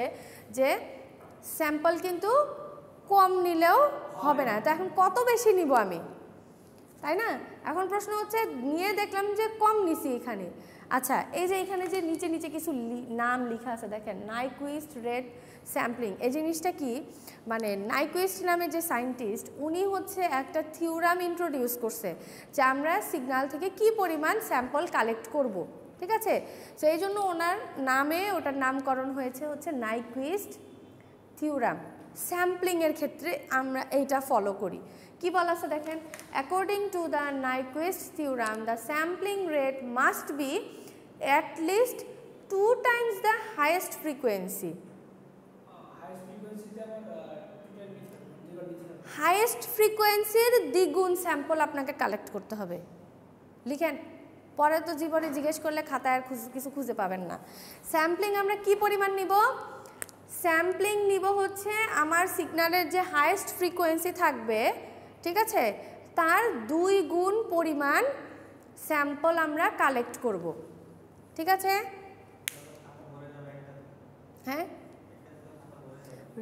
যে স্যাম্পল কিন্তু কম নিলেও হবে না। তো এখন কত বেশি নিব আমি, তাই না, এখন প্রশ্ন হচ্ছে নিয়ে দেখলাম যে কম নিছি এখানে। আচ্ছা এই যে এখানে যে নিচে নিচে কিছু নাম লেখা আছে দেখেন, নাইকুইস্ট রেট স্যাম্পলিং, এই জিনিসটা কি, মানে নাইকুইস্ট নামে যে সায়েন্টিস্ট উনি হচ্ছে একটা থিওরাম ইন্ট্রোডিউস করছে যে আমরা সিগন্যাল থেকে কি পরিমাণ স্যাম্পল কালেক্ট করব, ঠিক আছে। তো এই জন্য ওনার নামে ওটার নামকরণ হয়েছে হচ্ছে নাইকুইস্ট থিওরাম। স্যাম্পলিংয়ের ক্ষেত্রে আমরা এইটা ফলো করি, কি বলা আছে দেখেন, according to the Nyquist theorem the sampling rate must be at least 2 times the highest frequency. Highest ফ্রিকোয়েন্সির দ্বিগুণ স্যাম্পল আপনাকে কালেক্ট করতে হবে, লিখেন, পরে তো জীবনে জিজ্ঞেস করলে খাতায় আর কিছু খুঁজে পাবেন না। স্যাম্পলিং আমরা কি পরিমাণ নিব, স্যাম্পলিং নিব হচ্ছে আমার সিগন্যালের যে হাইয়েস্ট ফ্রিকোয়েন্সি থাকবে, ঠিক আছে, তার 2 গুণ পরিমাণ স্যাম্পল আমরা কালেক্ট করব, ঠিক আছে। হ্যাঁ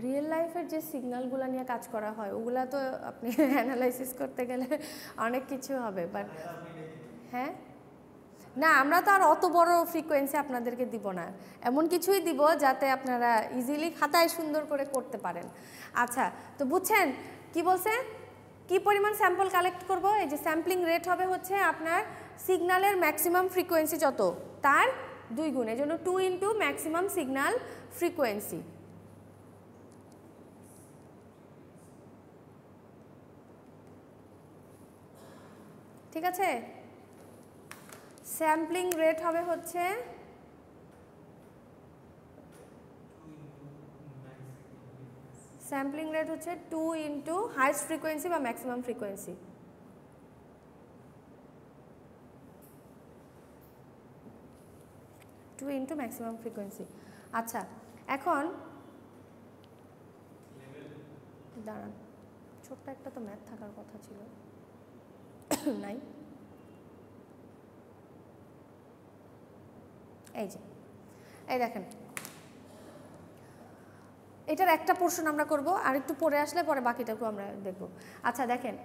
রিয়েল লাইফের যে সিগন্যালগুলো নিয়ে কাজ করা হয় ওগুলা তো আপনি অ্যানালাইসিস করতে গেলে অনেক কিছু হবে, বাট হ্যাঁ না, আমরা তো আর অত বড় ফ্রিকোয়েন্সি আপনাদেরকে দিব না, এমন কিছুই দিব যাতে আপনারা ইজিলি খাতায় সুন্দর করে করতে পারেন। আচ্ছা, তো বুঝছেন কি বলছে, কি পরিমাণ স্যাম্পল কালেক্ট করব? এই যে স্যাম্পলিং রেট হবে হচ্ছে আপনার সিগন্যালের ম্যাক্সিমাম ফ্রিকোয়েন্সি যত তার 2 গুণ, এই জন্য 2 ইন্টু ম্যাক্সিমাম সিগন্যাল ফ্রিকোয়েন্সি। ঠিক আছে, স্যাম্পলিং রেট হবে হচ্ছে স্যাম্পলিং রেট হচ্ছে 2 ইন্টু হাইস্ট ফ্রিকোয়েন্সি বা maximum frequency. Two into maximum frequency. আচ্ছা, এখন দাঁড়ান, ছোট্ট একটা তো ম্যাথ থাকার কথা ছিল, নাই। এই যে এই দেখেন, এটার একটা পোর্শন আমরা করব, আর একটু পরে আসলে পরে বাকিটাকেও আমরা দেখব। আচ্ছা দেখেন,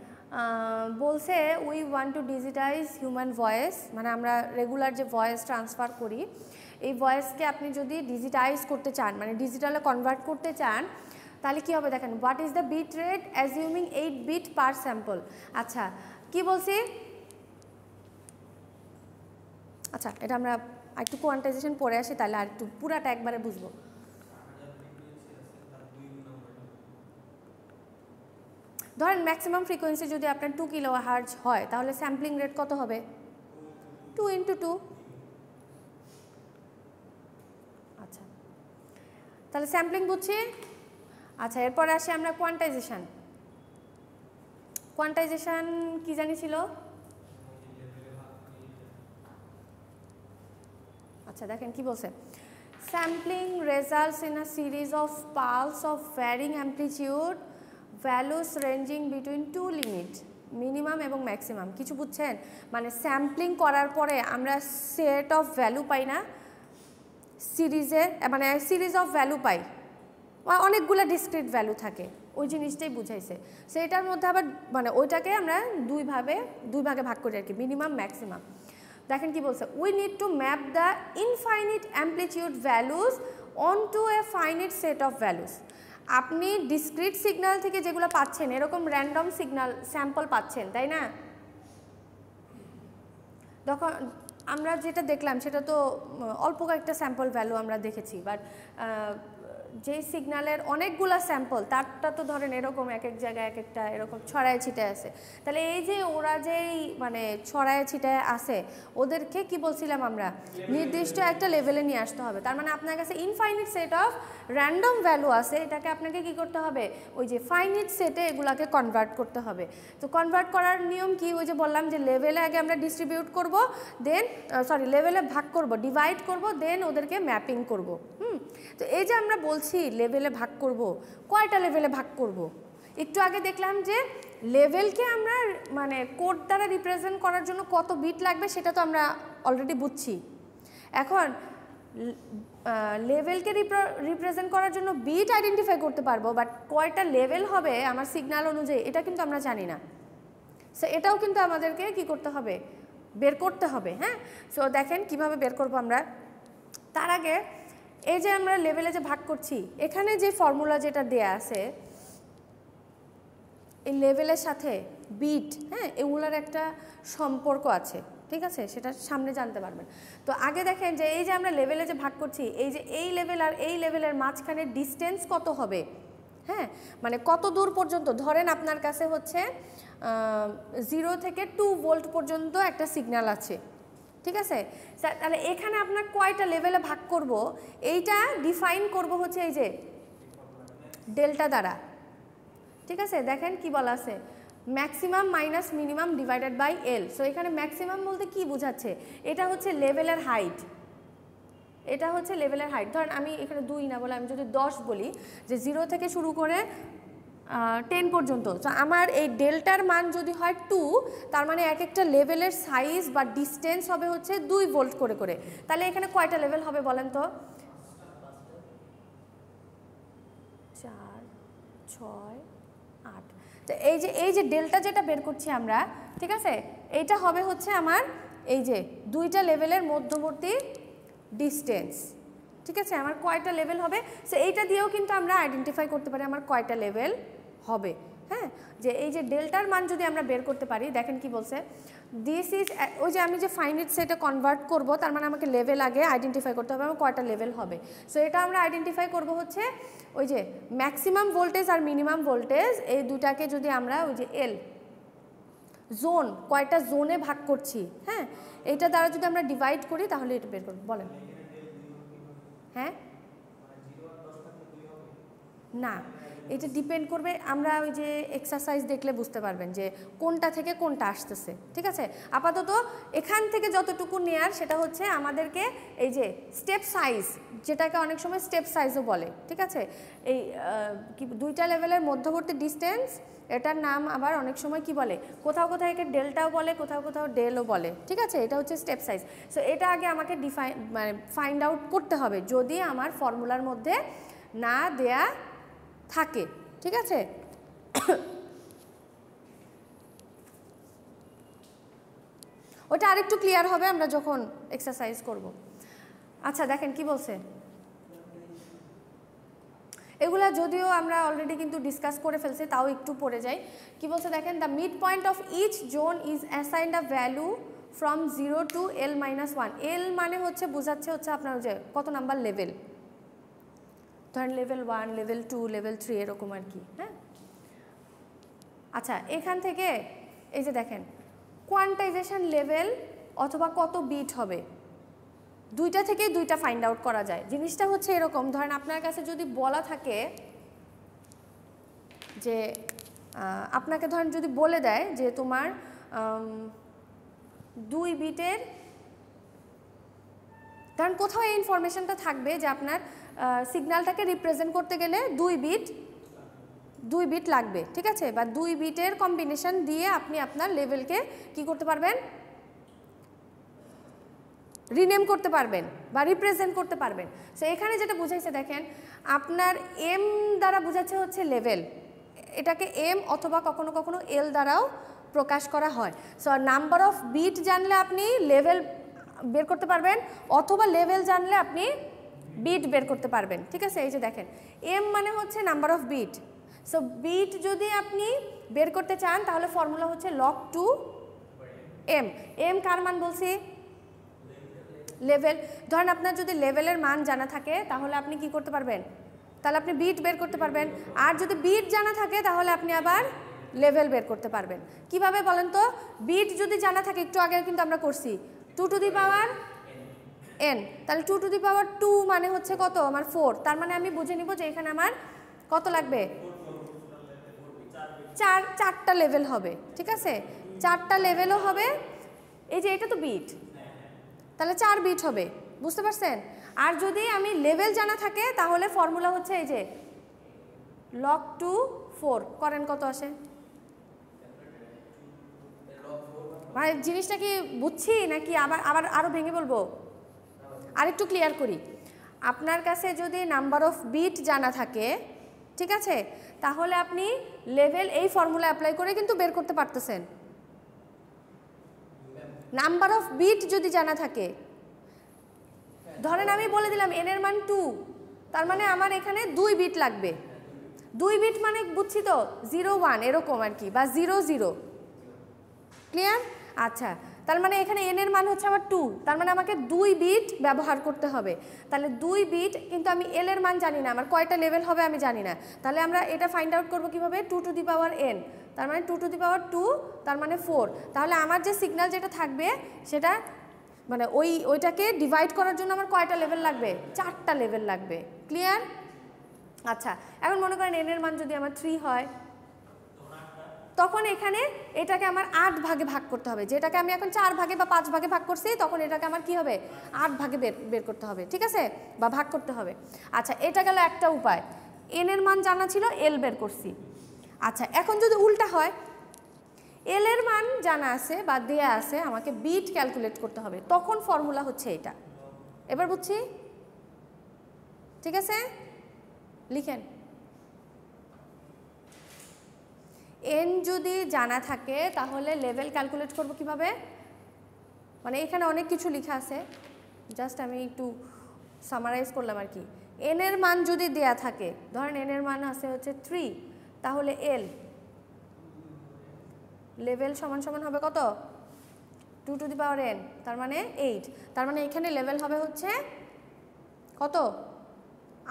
বলছে we want to digitise human voice, মানে আমরা রেগুলার যে ভয়েস ট্রান্সফার করি এই ভয়েসকে আপনি যদি ডিজিটাইজ করতে চান, মানে ডিজিটালে কনভার্ট করতে চান, তাহলে কী হবে দেখেন, what is the bit rate assuming 8 bit per sample. আচ্ছা কি বলছি, আচ্ছা এটা আমরা একটু কোয়ান্টাইজেশন পরে আসি, তাহলে আর একটু পুরাটা একবারে বুঝবো। ধরেন ম্যাক্সিমাম ফ্রিকোয়েন্সি যদি আপনার 2 কিলোহার্টজ হয় তাহলে স্যাম্পলিং রেট কত হবে? 2 ইন্টু 2। আচ্ছা, তাহলে স্যাম্পলিং বুঝছি। আচ্ছা, এরপরে আসি আমরা কোয়ান্টাইজেশন। কোয়ান্টাইজেশন কি জানি ছিল? আচ্ছা দেখেন কি বলছে, sampling results in a series of pulse of varying amplitude values ranging between 2 limit minimum এবং ম্যাক্সিমাম। কিছু বুঝছেন, মানে স্যাম্পলিং করার পরে আমরা সেট অফ ভ্যালু পাই না সিরিজে, মানে সিরিজ অফ ভ্যালু পাই, অনেকগুলো ডিসক্রিট ভ্যালু থাকে, ওই জিনিসটাই বুঝাইছে। সেটার মধ্যে আবার মানে ওইটাকে আমরা দুই ভাগে ভাগ করি আর কি, মিনিমাম ম্যাক্সিমাম। দেখেন কি বলছে, we need to map the infinite amplitude values on to a finite set of values. আপনি ডিসক্রিট সিগন্যাল থেকে যেগুলো পাচ্ছেন, এরকম র্যান্ডম সিগন্যাল স্যাম্পল পাচ্ছেন, তাই না? তখন আমরা যেটা দেখলাম সেটা তো অল্প কয়েকটা স্যাম্পল ভ্যালু আমরা দেখেছি, বাট যেই সিগন্যালের অনেকগুলো স্যাম্পল, তারটা তো ধরেন এরকম এক এক জায়গায় এক একটা এরকম ছড়ায় ছিটায় আছে। তাহলে এই যে ওরা যেই মানে ছড়ায় ছিটায় আছে, ওদেরকে কি বলছিলাম আমরা, নির্দিষ্ট একটা লেভেলে নিয়ে আসতে হবে। তার মানে আপনার কাছে infinite set of random value আছে, এটাকে আপনাকে কি করতে হবে, ওই যে ফাইনিট সেটে এগুলাকে কনভার্ট করতে হবে। তো কনভার্ট করার নিয়ম কি, ওই যে বললাম যে লেভেলে আগে আমরা ডিস্ট্রিবিউট করব, দেন লেভেলে ভাগ করব, ডিভাইড করব, দেন ওদেরকে ম্যাপিং করব। তো এই যে আমরা বলছি লেভেলে ভাগ করব, কয়টা লেভেলে ভাগ করব? একটু আগে দেখলাম যে লেভেলকে আমরা মানে কোড দ্বারা রিপ্রেজেন্ট করার জন্য কত বিট লাগবে সেটা তো আমরা অলরেডি বুঝছি। এখন লেভেলকে রিপ্রেজেন্ট করার জন্য বিট আইডেন্টিফাই করতে পারবো, বাট কয়টা লেভেল হবে আমার সিগন্যাল অনুযায়ী এটা কিন্তু আমরা জানি না। সো এটাও কিন্তু আমাদেরকে কি করতে হবে, বের করতে হবে। হ্যাঁ, সো দেখেন কিভাবে বের করবো আমরা। তার আগে এই যে আমরা লেভেলে যে ভাগ করছি, এখানে যে ফর্মুলা যেটা দেয়া আছে, এই লেভেলের সাথে বিট, হ্যাঁ, এগুলোর একটা সম্পর্ক আছে, ঠিক আছে, সেটা সামনে জানতে পারবেন। তো আগে দেখেন যে এই যে আমরা লেভেলে যে ভাগ করছি, এই যে এই লেভেল আর এই লেভেলের মাঝখানে ডিস্টেন্স কত হবে, হ্যাঁ, মানে কত দূর পর্যন্ত। ধরেন আপনার কাছে হচ্ছে 0 থেকে 2 ভোল্ট পর্যন্ত একটা সিগন্যাল আছে, ঠিক আছে। তাহলে এখানে আপনার কয়টা লেভেলে ভাগ করব, এইটা ডিফাইন করব হচ্ছে এই যে ডেল্টা দ্বারা, ঠিক আছে। দেখেন কি বলা আছে, maximum minus minimum divided by L. So এখানে ম্যাক্সিমাম বলতে কি বোঝাচ্ছে, এটা হচ্ছে লেভেলের হাইট, এটা হচ্ছে লেভেলের হাইট। ধরেন আমি এখানে 2 না বলে আমি যদি 10 বলি, যে 0 থেকে শুরু করে 10 পর্যন্ত, তো আমার এই ডেল্টার মান যদি হয় 2, তার মানে এক একটা লেভেলের সাইজ বা ডিস্টেন্স হবে হচ্ছে 2 ভোল্ট করে করে। তাহলে এখানে কয়টা লেভেল হবে বলেন তো? 4, 6, 8। তো এই যে ডেল্টা যেটা বের করছি আমরা, ঠিক আছে, এইটা হবে হচ্ছে আমার এই যে দুইটা লেভেলের মধ্যবর্তী ডিস্টেন্স, ঠিক আছে, আমার কয়টা লেভেল হবে। সো এইটা দিয়েও কিন্তু আমরা আইডেন্টিফাই করতে পারি আমার কয়টা লেভেল হবে। হ্যাঁ, যে এই যে ডেল্টার মান যদি আমরা বের করতে পারি, দেখেন কি বলছে, দিস ইজ, ওই যে আমি যে ফাইনাইট সেটে কনভার্ট করব, তার মানে আমাকে লেভেল আগে আইডেন্টিফাই করতে হবে আমার কয়টা লেভেল হবে। সো এটা আমরা আইডেন্টিফাই করব হচ্ছে ওই যে ম্যাক্সিমাম ভোল্টেজ আর মিনিমাম ভোল্টেজ, এই দুটাকে যদি আমরা ওই যে এল জোন, কয়টা জোনে ভাগ করছি, হ্যাঁ, এইটা দ্বারা যদি আমরা ডিভাইড করি তাহলে এটা বের করব। বলেন। হ্যাঁ, না, এটা ডিপেন্ড করবে, আমরা ওই যে এক্সারসাইজ দেখলে বুঝতে পারবেন যে কোনটা থেকে কোনটা আসতেছে, ঠিক আছে। আপাতত এখান থেকে যতটুকু নেয়ার সেটা হচ্ছে আমাদেরকে এই যে স্টেপ সাইজ, যেটাকে অনেক সময় স্টেপ সাইজও বলে, ঠিক আছে, এই কি দুইটা লেভেলের মধ্যবর্তী ডিস্টেন্স, এটার নাম আবার অনেক সময় কি বলে, কোথাও কোথাও একে ডেল্টাও বলে, কোথাও কোথাও ডেলও বলে, ঠিক আছে, এটা হচ্ছে স্টেপ সাইজ। সো এটা আগে আমাকে মানে ফাইন্ড আউট করতে হবে যদি আমার ফর্মুলার মধ্যে না দেয়া থাকে, ঠিক আছে। ওটা আরেকটু ক্লিয়ার হবে আমরা যখন এক্সারসাইজ করব। আচ্ছা দেখেন কি বলছে, এগুলা যদিও আমরা অলরেডি কিন্তু ডিসকাস করে ফেলছি, তাও একটু পড়ে যাই। কি বলছে দেখেন, the mid point of each zone is assigned a value from 0 to L-1। L মানে হচ্ছে বোঝাচ্ছে হচ্ছে আপনার যে কত নাম্বার লেভেল, ধরেন লেভেল 1, লেভেল 2, লেভেল 3 এরকম আর কি। হ্যাঁ, আচ্ছা এখান থেকে এই যে দেখেন কোয়ান্টাইজেশন লেভেল অথবা কত বিট হবে, দুইটা থেকেই দুইটা ফাইন্ড আউট করা যায়। জিনিসটা হচ্ছে এরকম, ধরেন আপনার কাছে যদি বলা থাকে যে আপনাকে ধরেন যদি বলে দেয় যে তোমার 2 বিটের, কারণ কোথাও এই ইনফরমেশনটা থাকবে যে আপনার সিগন্যালটাকে রিপ্রেজেন্ট করতে গেলে 2 বিট লাগবে, ঠিক আছে, বা 2 বিটের কম্বিনেশন দিয়ে আপনি আপনার লেভেলকে কি করতে পারবেন, রিনেম করতে পারবেন বা রিপ্রেজেন্ট করতে পারবেন। সো এখানে যেটা বুঝাইছে দেখেন, আপনার এম দ্বারা বোঝাচ্ছে হচ্ছে লেভেল, এটাকে এম অথবা কখনো কখনো এল দ্বারাও প্রকাশ করা হয়। সো নাম্বার অফ বিট জানলে আপনি লেভেল বের করতে পারবেন, অথবা লেভেল জানলে আপনি বিট বের করতে পারবেন, ঠিক আছে। এই যে দেখেন এম মানে হচ্ছে number of bit, so bit যদি আপনি বের করতে চান তাহলে ফর্মুলা হচ্ছে log 2 m। এম কার মান বলছি, লেভেল। ধরেন আপনার যদি লেভেলের মান জানা থাকে তাহলে আপনি কি করতে পারবেন, তাহলে আপনি বিট বের করতে পারবেন, আর যদি বিট জানা থাকে তাহলে আপনি আবার লেভেল বের করতে পারবেন। কিভাবে বলেন তো, বিট যদি জানা থাকে, একটু আগে কিন্তু আমরা করছি 2 টু দি পাওয়ার n, তাহলে 2 টু দি পাওয়ার 2 মানে হচ্ছে কত, আমার 4, তার মানে আমি বুঝে নিব যে এখানে আমার কত লাগবে, 4টা লেভেল হবে, ঠিক আছে, 4টা লেভেলও হবে। এই যে এটা তো বিট, তাহলে 4 বিট হবে, বুঝতে পারছেন। আর যদি আমি লেভেল জানা থাকে তাহলে ফর্মুলা হচ্ছে এই যে log 2 4, করেন কত আসে, মানে জিনিসটা কি বুঝছি নাকি আবার আবার আরও ভেঙে বলবো, আরেকটু ক্লিয়ার করি। আপনার কাছে যদি নাম্বার অফ বিট জানা থাকে, ঠিক আছে, তাহলে আপনি লেভেল এই ফর্মুলা অ্যাপ্লাই করে কিন্তু বের করতে পারতেছেন। নাম্বার অফ বিট যদি জানা থাকে, ধরেন আমি বলে দিলাম n এর মান 2, তার মানে আমার এখানে 2 বিট লাগবে, 2 বিট মানে বুঝছি তো 0 1 এরকম আর কি, বা 0 0, ক্লিয়ার। আচ্ছা, তার মানে এখানে n এর মান হচ্ছে আমার 2, তার মানে আমাকে 2 বিট ব্যবহার করতে হবে। তাহলে 2 বিট, কিন্তু আমি l এর মান জানি না, আমার কয়টা লেভেল হবে আমি জানি না, তাহলে আমরা এটা ফাইন্ড আউট করবো কিভাবে, 2 টু দি পাওয়ার n, তার মানে 2 টু দি পাওয়ার 2, তার মানে 4। তাহলে আমার যে সিগন্যাল যেটা থাকবে সেটা মানে ওইটাকে ডিভাইড করার জন্য আমার কয়টা লেভেল লাগবে, 4টা লেভেল লাগবে, ক্লিয়ার। আচ্ছা, এখন মনে করেন n এর মান যদি আমার 3 হয়, তখন এখানে এটাকে আমার 8 ভাগে ভাগ করতে হবে, যেটাকে আমি এখন 4 ভাগে বা 5 ভাগে ভাগ করছি, তখন এটাকে আমার কি হবে, 8 ভাগে বের করতে হবে, ঠিক আছে, বা ভাগ করতে হবে। আচ্ছা, এটা গেল একটা উপায়, n এর মান জানা ছিল, l বের করছি। আচ্ছা, এখন যদি উল্টা হয়, l এর মান জানা আছে বা দেয়া আছে, আমাকে বিট ক্যালকুলেট করতে হবে, তখন ফর্মুলা হচ্ছে এটা। এবার বুঝছি, ঠিক আছে, লিখেন। n যদি জানা থাকে তাহলে লেভেল ক্যালকুলেট করব কিভাবে, মানে এখানে অনেক কিছু লেখা আছে, জাস্ট আমি একটু সামারাইজ করলাম আর কি। এন এর মান যদি দেয়া থাকে, ধরেন এন এর মান আছে হচ্ছে 3, তাহলে এল লেভেল সমান সমান হবে কত? 2 টু দি পাওয়ার n, তার মানে 8। তার মানে এখানে লেভেল হবে হচ্ছে কত?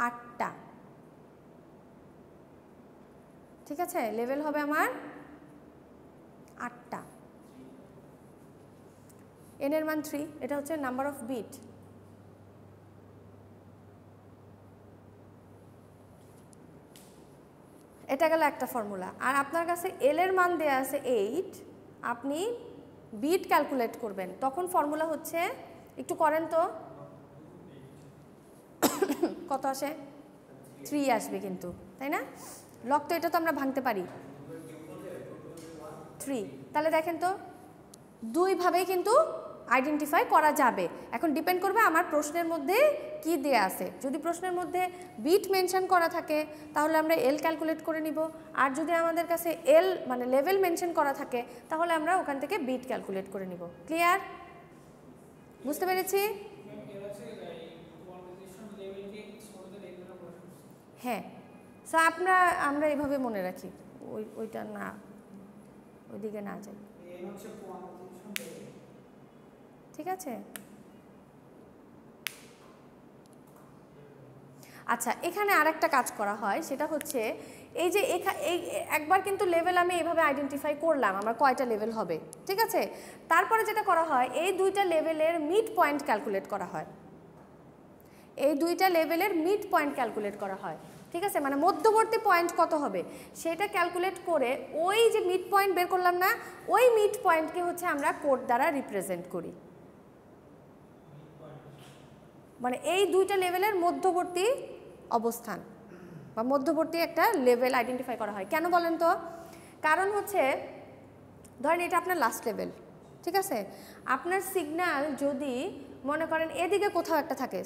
8টা। ঠিক আছে, লেভেল হবে আমার 8টা। n এর মান 3, এটা হচ্ছে নাম্বার অফ বিট। এটা গেল একটা ফর্মুলা। আর আপনার কাছে এল এর মান দেয়া আছে 8, আপনি বিট ক্যালকুলেট করবেন, তখন ফর্মুলা হচ্ছে, একটু করেন তো কত আসে? 3 আসবে কিন্তু, তাই না? লক তো এটা তো আমরা ভাঙতে পারি 3। তাহলে দেখেন তো দুইভাবেই কিন্তু আইডেন্টিফাই করা যাবে। এখন ডিপেন্ড করবে আমার প্রশ্নের মধ্যে কি দেয়া আছে। যদি প্রশ্নের মধ্যে বিট মেনশন করা থাকে তাহলে আমরা এল ক্যালকুলেট করে নিব, আর যদি আমাদের কাছে এল মানে লেভেল মেনশন করা থাকে তাহলে আমরা ওখান থেকে বিট ক্যালকুলেট করে নিব। ক্লিয়ার? বুঝতে পেরেছি? হ্যাঁ, সো আমরা এইভাবে মনে রাখি, ওইটা না, ওইদিকে না যাই। ঠিক আছে, আচ্ছা এখানে আরেকটা কাজ করা হয়, সেটা হচ্ছে এই যে একবার কিন্তু লেভেল আমি এইভাবে আইডেন্টিফাই করলাম আমার কয়টা লেভেল হবে, ঠিক আছে? তারপরে যেটা করা হয়, এই দুইটা লেভেলের মিড পয়েন্ট ক্যালকুলেট করা হয়। এই দুইটা লেভেলের মিড পয়েন্ট ক্যালকুলেট করা হয়, ঠিক আছে? মানে মধ্যবর্তী পয়েন্ট কত হবে সেটা ক্যালকুলেট করে ওই যে মিড পয়েন্ট বের করলাম না, ওই মিড পয়েন্টকে হচ্ছে আমরা কোড দ্বারা রিপ্রেজেন্ট করি। মানে এই দুইটা লেভেলের মধ্যবর্তী অবস্থান বা মধ্যবর্তী একটা লেভেল আইডেন্টিফাই করা হয়। কেন বলেন তো? কারণ হচ্ছে ধরেন এটা আপনার লাস্ট লেভেল, ঠিক আছে? আপনার সিগন্যাল যদি মনে করেন এদিকে কোথাও একটা থাকে,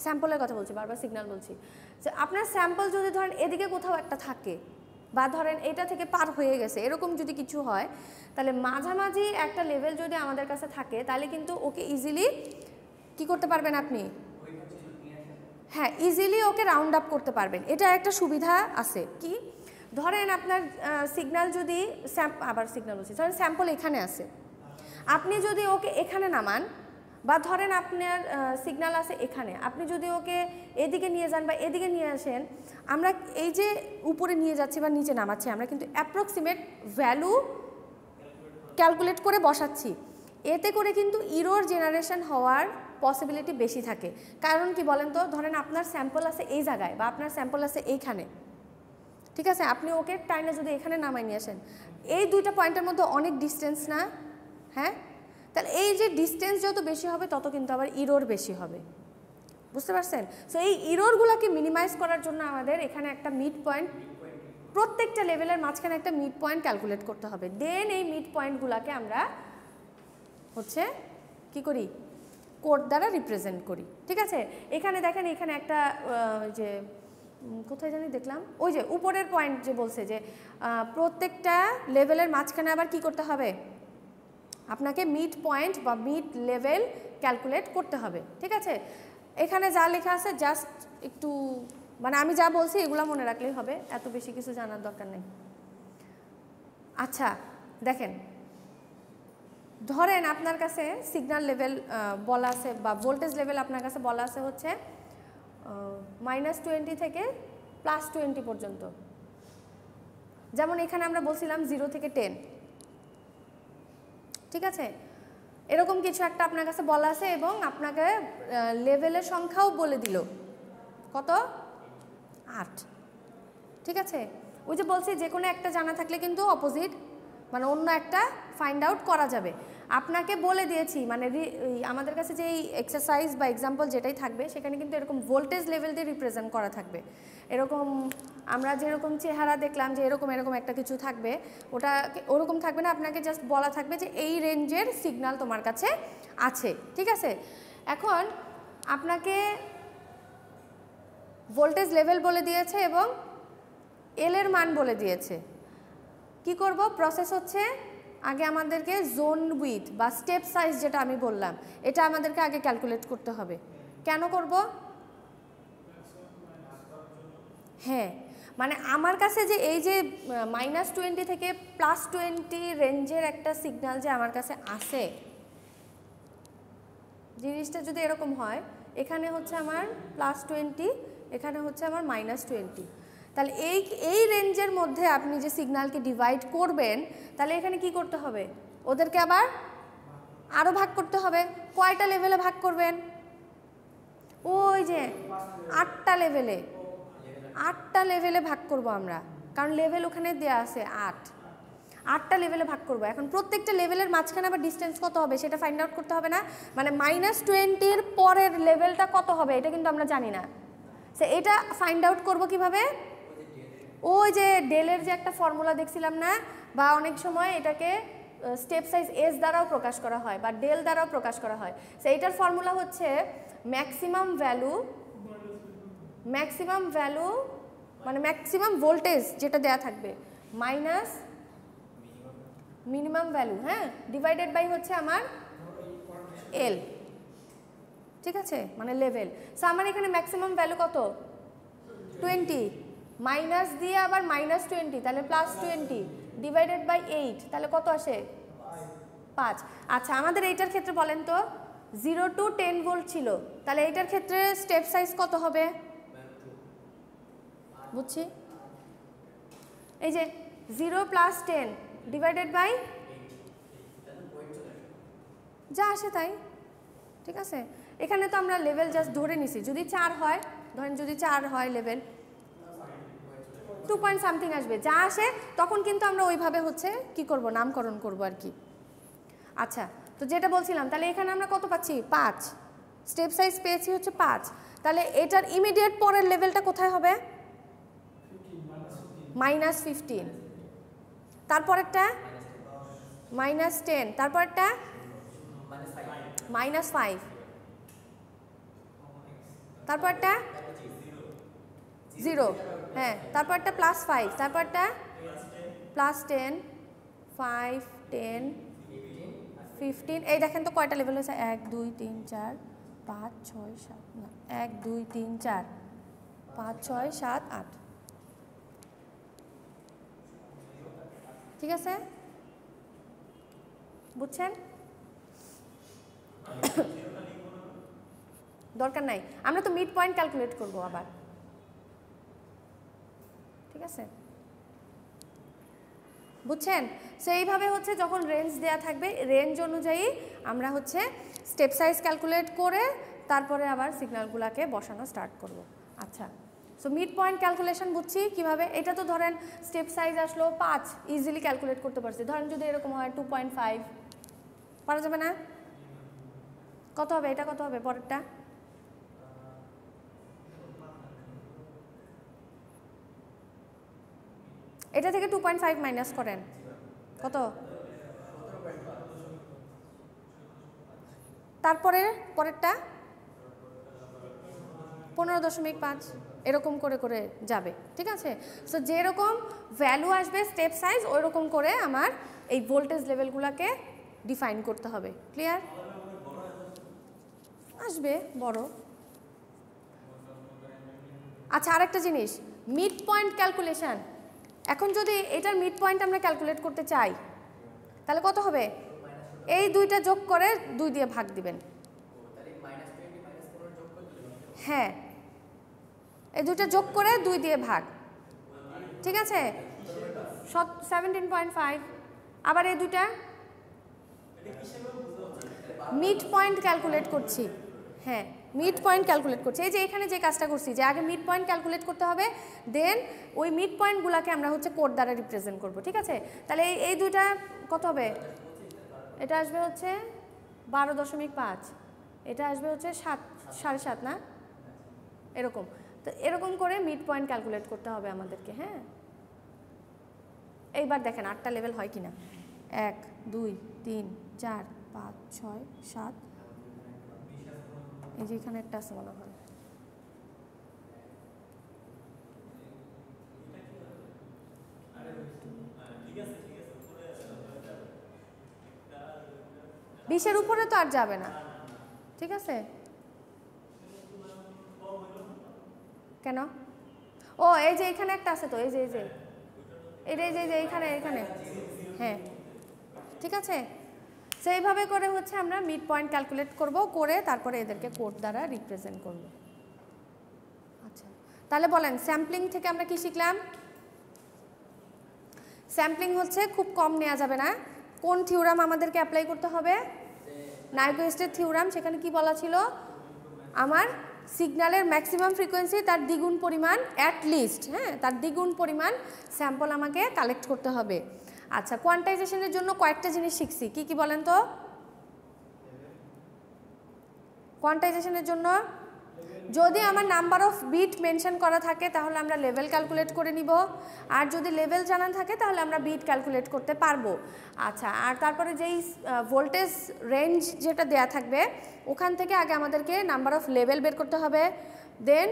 স্যাম্পলের কথা বলছি, বারবার সিগন্যাল বলছি, যে আপনার স্যাম্পল যদি ধরেন এদিকে কোথাও একটা থাকে বা ধরেন এটা থেকে পার হয়ে গেছে, এরকম যদি কিছু হয়, তাহলে মাঝামাঝি একটা লেভেল যদি আমাদের কাছে থাকে তাহলে কিন্তু ওকে ইজিলি কি করতে পারবেন আপনি? হ্যাঁ, ইজিলি ওকে রাউন্ড আপ করতে পারবেন। এটা একটা সুবিধা আছে কি, ধরেন আপনার সিগন্যাল যদি ধরেন স্যাম্পল এখানে আছে, আপনি যদি ওকে এখানে নামান বা ধরেন আপনার সিগন্যাল আছে এখানে, আপনি যদি ওকে এদিকে নিয়ে যান বা এদিকে নিয়ে আসেন, আমরা এই যে উপরে নিয়ে যাচ্ছি বা নিচে নামাচ্ছি, আমরা কিন্তু অ্যাপ্রক্সিমেট ভ্যালু ক্যালকুলেট করে বসাচ্ছি। এতে করে কিন্তু ইরর জেনারেশন হওয়ার পসিবিলিটি বেশি থাকে। কারণ কি বলেন তো? ধরেন আপনার স্যাম্পল আছে এই জায়গায় বা আপনার স্যাম্পল আছে এইখানে, ঠিক আছে? আপনি ওকে টাইনে যদি এখানে নামাই নিয়ে আসেন, এই দুইটা পয়েন্টের মধ্যে অনেক ডিস্টেন্স না? হ্যাঁ, তাহলে এই যে ডিস্টেন্স যত বেশি হবে তত কিন্তু আবার ইরর বেশি হবে। বুঝতে পারছেন? সো এই ইররগুলোকে মিনিমাইজ করার জন্য আমাদের এখানে একটা মিড পয়েন্ট, প্রত্যেকটা লেভেলের মাঝখানে একটা মিড পয়েন্ট ক্যালকুলেট করতে হবে। দেন এই মিড পয়েন্টগুলোকে আমরা হচ্ছে কি করি? কোড দ্বারা রিপ্রেজেন্ট করি, ঠিক আছে? এখানে দেখেন, এখানে একটা যে কোথায় জানি দেখলাম, ওই যে উপরের পয়েন্ট যে বলছে যে প্রত্যেকটা লেভেলের মাঝখানে আবার কি করতে হবে? আপনাকে মিড পয়েন্ট বা মিড লেভেল ক্যালকুলেট করতে হবে, ঠিক আছে? এখানে যা লেখা আছে জাস্ট একটু মানে আমি যা বলছি এগুলো মনে রাখলেই হবে, এত বেশি কিছু জানার দরকার নেই। আচ্ছা দেখেন, ধরেন আপনার কাছে সিগন্যাল লেভেল বলা আছে বা ভোল্টেজ লেভেল আপনার কাছে বলা আছে হচ্ছে -20 থেকে +20 পর্যন্ত। যেমন এখানে আমরা বলছিলাম 0 থেকে 10, ঠিক আছে? এরকম কিছু একটা আপনার কাছে বলা আছে এবং আপনাকে লেভেলের সংখ্যাও বলে দিল কত? 8, ঠিক আছে? ওই যে বলছি যে কোনো একটা জানা থাকলে কিন্তু অপোজিট মানে অন্য একটা ফাইন্ড আউট করা যাবে। আপনাকে বলে দিয়েছি মানে আমাদের কাছে যে এক্সারসাইজ বা এক্সাম্পল যেটাই থাকবে সেখানে কিন্তু এরকম ভোল্টেজ লেভেল দিয়ে রিপ্রেজেন্ট করা থাকবে। এরকম আমরা যেরকম চেহারা দেখলাম যে এরকম একটা কিছু থাকবে, ওটা ওরকম থাকবে না, আপনাকে জাস্ট বলা থাকবে যে এই রেঞ্জের সিগন্যাল তোমার কাছে আছে, ঠিক আছে? এখন আপনাকে ভোল্টেজ লেভেল বলে দিয়েছে এবং এল এর মান বলে দিয়েছে। কি করব? প্রসেস হচ্ছে আগে আমাদেরকে জোন উইথ বা স্টেপ সাইজ যেটা আমি বললাম এটা আমাদেরকে আগে ক্যালকুলেট করতে হবে। কেন করব? হ্যাঁ, মানে আমার কাছে যে এই যে -20 থেকে +20 রেঞ্জের একটা সিগন্যাল যে আমার কাছে আসে, জিনিসটা যদি এরকম হয়, এখানে হচ্ছে আমার +20, এখানে হচ্ছে আমার -20, তাহলে এই রেঞ্জের মধ্যে আপনি যে সিগন্যালকে ডিভাইড করবেন, তাহলে এখানে কি করতে হবে? ওদেরকে আবার আরও ভাগ করতে হবে। কয়টা লেভেলে ভাগ করবেন? ওই যে 8টা লেভেলে, 8টা লেভেলে ভাগ করব আমরা, কারণ লেভেল ওখানে দেওয়া আছে 8টা লেভেলে ভাগ করব। এখন প্রত্যেকটা লেভেলের মাঝখানে আবার ডিস্টেন্স কত হবে সেটা ফাইন্ড আউট করতে হবে না? মানে -20-র পরের লেভেলটা কত হবে এটা কিন্তু আমরা জানি না। সে এটা ফাইন্ড আউট করব কিভাবে? ওই যে ডেলের যে একটা ফর্মুলা দেখছিলাম না, বা অনেক সময় এটাকে স্টেপ সাইজ এস দ্বারাও প্রকাশ করা হয় বা ডেল দ্বারাও প্রকাশ করা হয়। সো এইটার ফর্মুলা হচ্ছে ম্যাক্সিমাম ভ্যালু মানে ম্যাক্সিমাম ভোল্টেজ যেটা দেয়া থাকবে মাইনাস মিনিমাম ভ্যালু, হ্যাঁ, ডিভাইডেড বাই হচ্ছে আমার এল, ঠিক আছে, মানে লেভেল। সো আমার এখানে ম্যাক্সিমাম ভ্যালু কত? 20, মাইনাস দিয়ে আবার -20, তাহলে +20 ডিভাইডেড বাই 8, তাহলে কত আসে? 5। আচ্ছা, আমাদের এইটার ক্ষেত্রে বলেন তো 0 to 10 ভোল্ট ছিল, তাহলে এইটার ক্ষেত্রে স্টেপ সাইজ কত হবে? বুঝছি, এই যে 0 + 10 ডিভাইডেড বাই যা আসে তাই, ঠিক আছে। এখানে তো আমরা লেভেল জাস্ট ধরে নিছি, যদি 4 হয়, ধরেন যদি 4 হয় লেভেল, 2 পয়েন্ট সামথিং আসবে, যা আসে তখন কিন্তু আমরা ওইভাবে হচ্ছে কি করব, নামকরণ করব আর কি। আচ্ছা, তো যেটা বলছিলাম, তাহলে এখানে আমরা কত পাচ্ছি? 5 স্টেপ সাইজ পেয়েছি হচ্ছে 5। তাহলে এটার ইমিডিয়েট পরের লেভেলটা কোথায় হবে? -15, তারপরেরটা -10, তারপরেরটা -5, তারপরটা 0, হ্যাঁ, তারপরটা +5, তারপরটা +10, 5, 10, 15। এই দেখেন তো কয়টা লেভেল হয়েছে? 1 2 3 4 5 6 7, না 1 2 3 4 5 6 7 8, ঠিক আছে, বুঝছেন? দরকার নাই, আমরা তো মিড পয়েন্ট ক্যালকুলেট করব আবার, ঠিক আছে, বুঝছেন? সো এইভাবে হচ্ছে যখন রেঞ্জ দেয়া থাকবে, রেঞ্জ অনুযায়ী আমরা হচ্ছে স্টেপ সাইজ ক্যালকুলেট করে তারপরে আবার সিগন্যালগুলোকে বসানো স্টার্ট করব। আচ্ছা, সো মিড পয়েন্ট ক্যালকুলেশন বুঝছি কিভাবে। এটা তো ধরেন স্টেপ সাইজ আসলো 5, ইজিলি ক্যালকুলেট করতে পারছি। ধরেন যদি এরকম হয় 2.5, পারা যাবে না? কত হবে এটা? কত হবে পরেরটা? এটা থেকে 2.5 মাইনাস করেন, কত? তারপরে পরেরটা 15.5, এরকম করে করে যাবে, ঠিক আছে। সো যেরকম ভ্যালু আসবে স্টেপ সাইজ, ওই রকম করে আমার এই ভোল্টেজ লেভেলগুলোকে ডিফাইন করতে হবে। ক্লিয়ার? আসবে বড়। আচ্ছা, আরেকটা জিনিস, মিড পয়েন্ট ক্যালকুলেশন। এখন যদি এটার মিড পয়েন্ট আমরা ক্যালকুলেট করতে চাই, তাহলে কত হবে? এই দুইটা যোগ করে 2 দিয়ে ভাগ দিবেন। হ্যাঁ, এই দুইটা যোগ করে 2 দিয়ে ভাগ, ঠিক আছে, 17.5। আবার এই দুইটা মিড পয়েন্ট ক্যালকুলেট করছি, হ্যাঁ, মিড পয়েন্ট ক্যালকুলেট করছি। এই যে এখানে যে কাজটা করছি, যে আগে মিড পয়েন্ট ক্যালকুলেট করতে হবে, দেন ওই মিড পয়েন্টগুলোকে আমরা হচ্ছে কোড দ্বারা রিপ্রেজেন্ট করব, ঠিক আছে। তাহলে এই দুইটা কত হবে? এটা আসবে হচ্ছে 12.5, এটা আসবে হচ্ছে 7.5 না, এরকম। তো এরকম করে মিড পয়েন্ট ক্যালকুলেট করতে হবে আমাদেরকে, হ্যাঁ। এইবার দেখেন 8টা লেভেল হয় কিনা। 1 2 3 4 5 6 7, এই যে এখানে একটা আছে মনে হয়, 20-এর উপরে তো আর যাবে না, ঠিক আছে? কেন? ও এই যে এখানে একটা আছে তো, এই যে এখানে হ্যাঁ, ঠিক আছে। সেইভাবে করে হচ্ছে আমরা মিড পয়েন্ট ক্যালকুলেট করব, করে তারপরে এদেরকে কোড দ্বারা রিপ্রেজেন্ট করব। আচ্ছা, তাহলে বলেন স্যাম্পলিং থেকে আমরা কি শিখলাম? স্যাম্পলিং হচ্ছে খুব কম নেওয়া যাবে না। কোন থিওরাম আমাদেরকে অ্যাপ্লাই করতে হবে? নাইকুয়েস্টের থিওরাম। সেখানে কি বলা ছিল? আমার সিগন্যালের ম্যাক্সিমাম ফ্রিকোয়েন্সি তার দ্বিগুণ পরিমাণ, অ্যাট লিস্ট, হ্যাঁ, তার দ্বিগুণ পরিমাণ স্যাম্পল আমাকে কালেক্ট করতে হবে। আচ্ছা, কোয়ান্টাইজেশনের জন্য কয়েকটা জিনিস শিখছি, কি কি বলেন তো? কোয়ান্টাইজেশনের জন্য যদি আমার নাম্বার অফ বিট মেনশন করা থাকে তাহলে আমরা লেভেল ক্যালকুলেট করে নিব, আর যদি লেভেল জানা থাকে তাহলে আমরা বিট ক্যালকুলেট করতে পারবো। আচ্ছা, আর তারপরে যেই ভোল্টেজ রেঞ্জ যেটা দেয়া থাকবে ওখান থেকে আগে আমাদেরকে নাম্বার অফ লেভেল বের করতে হবে, দেন